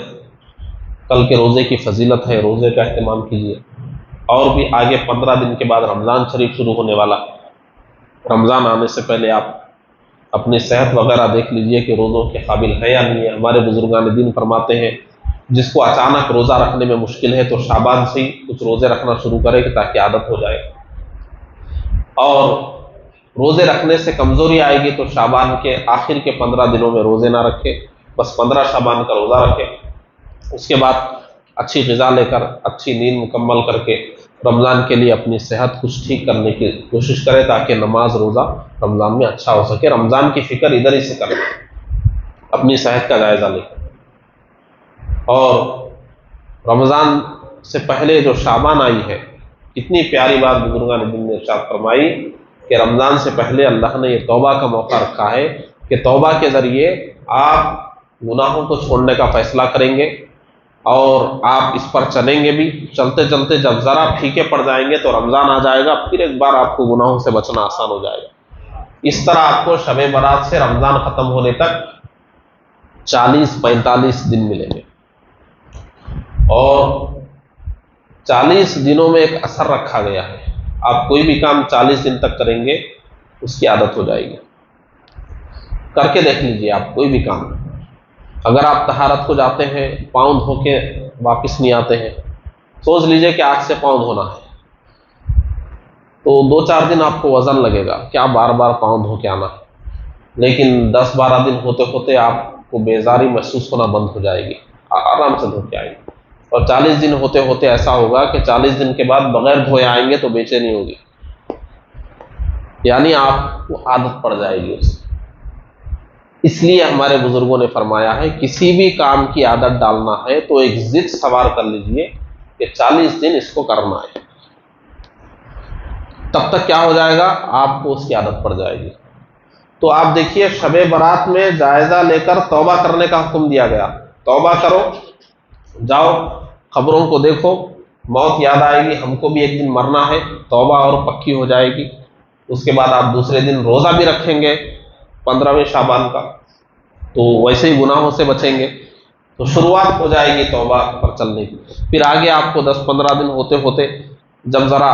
کل کے روزے کی فضیلت ہے، روزے کا اہتمام کیجیے۔ اور بھی آگے 15 دن کے بعد رمضان شریف شروع ہونے والا، رمضان آنے سے پہلے آپ اپنی صحت وغیرہ دیکھ لیجئے کہ روزوں کے قابل ہے یا نہیں ہے۔ ہمارے بزرگان دین فرماتے ہیں جس کو اچانک روزہ رکھنے میں مشکل ہے تو شعبان سے ہی کچھ روزے رکھنا شروع کرے کہ تاکہ عادت ہو جائے، اور روزے رکھنے سے کمزوری آئے گی تو شعبان کے آخر کے 15 دنوں میں روزے نہ رکھے، بس 15 شعبان کا روزہ رکھے۔ اس کے بعد اچھی غذا لے کر، اچھی نیند مکمل کر کے رمضان کے لیے اپنی صحت کچھ ٹھیک کرنے کی کوشش کرے تاکہ نماز روزہ رمضان میں اچھا ہو سکے۔ رمضان کی فکر ادھر ہی سے کریں، اپنی صحت کا جائزہ لے کر۔ اور رمضان سے پہلے جو شعبان آئی ہے، کتنی پیاری بات بزرگان دین نے ارشاد فرمائی کہ رمضان سے پہلے اللہ نے یہ توبہ کا موقع رکھا ہے کہ توبہ کے ذریعے آپ گناہوں کو چھوڑنے کا فیصلہ کریں گے، اور آپ اس پر چلیں گے بھی۔ چلتے چلتے جب ذرا پھیکے پڑ جائیں گے تو رمضان آ جائے گا، پھر ایک بار آپ کو گناہوں سے بچنا آسان ہو جائے گا۔ اس طرح آپ کو شب برات سے رمضان ختم ہونے تک 40-45 دن ملیں گے، اور 40 دنوں میں ایک اثر رکھا گیا ہے، آپ کوئی بھی کام 40 دن تک کریں گے اس کی عادت ہو جائے گی۔ کر کے دیکھ لیجیے آپ کوئی بھی کام۔ اگر آپ طہارت کو جاتے ہیں، پاؤں دھو کے واپس نہیں آتے ہیں، سوچ لیجئے کہ آج سے پاؤں دھونا ہے، تو 2-4 دن آپ کو وزن لگے گا، کیا بار بار پاؤں دھو کے آنا ہے۔ لیکن 10-12 دن ہوتے ہوتے آپ کو بیزاری محسوس ہونا بند ہو جائے گی، آرام سے دھو کے آئیں گے۔ اور 40 دن ہوتے ہوتے ایسا ہوگا کہ 40 دن کے بعد بغیر دھوئے آئیں گے تو بے چینی ہوگی، یعنی آپ کو عادت پڑ جائے گی اس سے۔ اس لیے ہمارے بزرگوں نے فرمایا ہے کسی بھی کام کی عادت ڈالنا ہے تو ایک ضد سوار کر لیجئے کہ 40 دن اس کو کرنا ہے، تب تک کیا ہو جائے گا، آپ کو اس کی عادت پڑ جائے گی۔ تو آپ دیکھیے شب برات میں جائزہ لے کر توبہ کرنے کا حکم دیا گیا۔ توبہ کرو، جاؤ خبروں کو دیکھو، موت یاد آئے گی، ہم کو بھی ایک دن مرنا ہے، توبہ اور پکی ہو جائے گی۔ اس کے بعد آپ دوسرے دن روزہ بھی رکھیں گے 15ویں شعبان کا، تو ویسے ہی گناہوں سے بچیں گے، تو شروعات ہو جائے گی توبہ پر چلنے کی۔ پھر آگے آپ کو 10-15 دن ہوتے ہوتے جب ذرا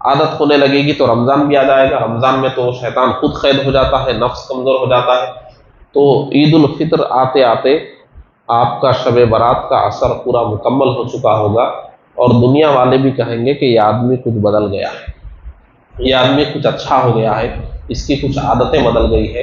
عادت ہونے لگے گی تو رمضان بھی آ جائے گا۔ رمضان میں تو شیطان خود قید ہو جاتا ہے، نفس کمزور ہو جاتا ہے، تو عید الفطر آتے آتے آپ کا شب برات کا اثر پورا مکمل ہو چکا ہوگا، اور دنیا والے بھی کہیں گے کہ یہ آدمی کچھ بدل گیا ہے، یہ آدمی کچھ اچھا ہو گیا ہے، اس کی کچھ عادتیں بدل گئی ہے،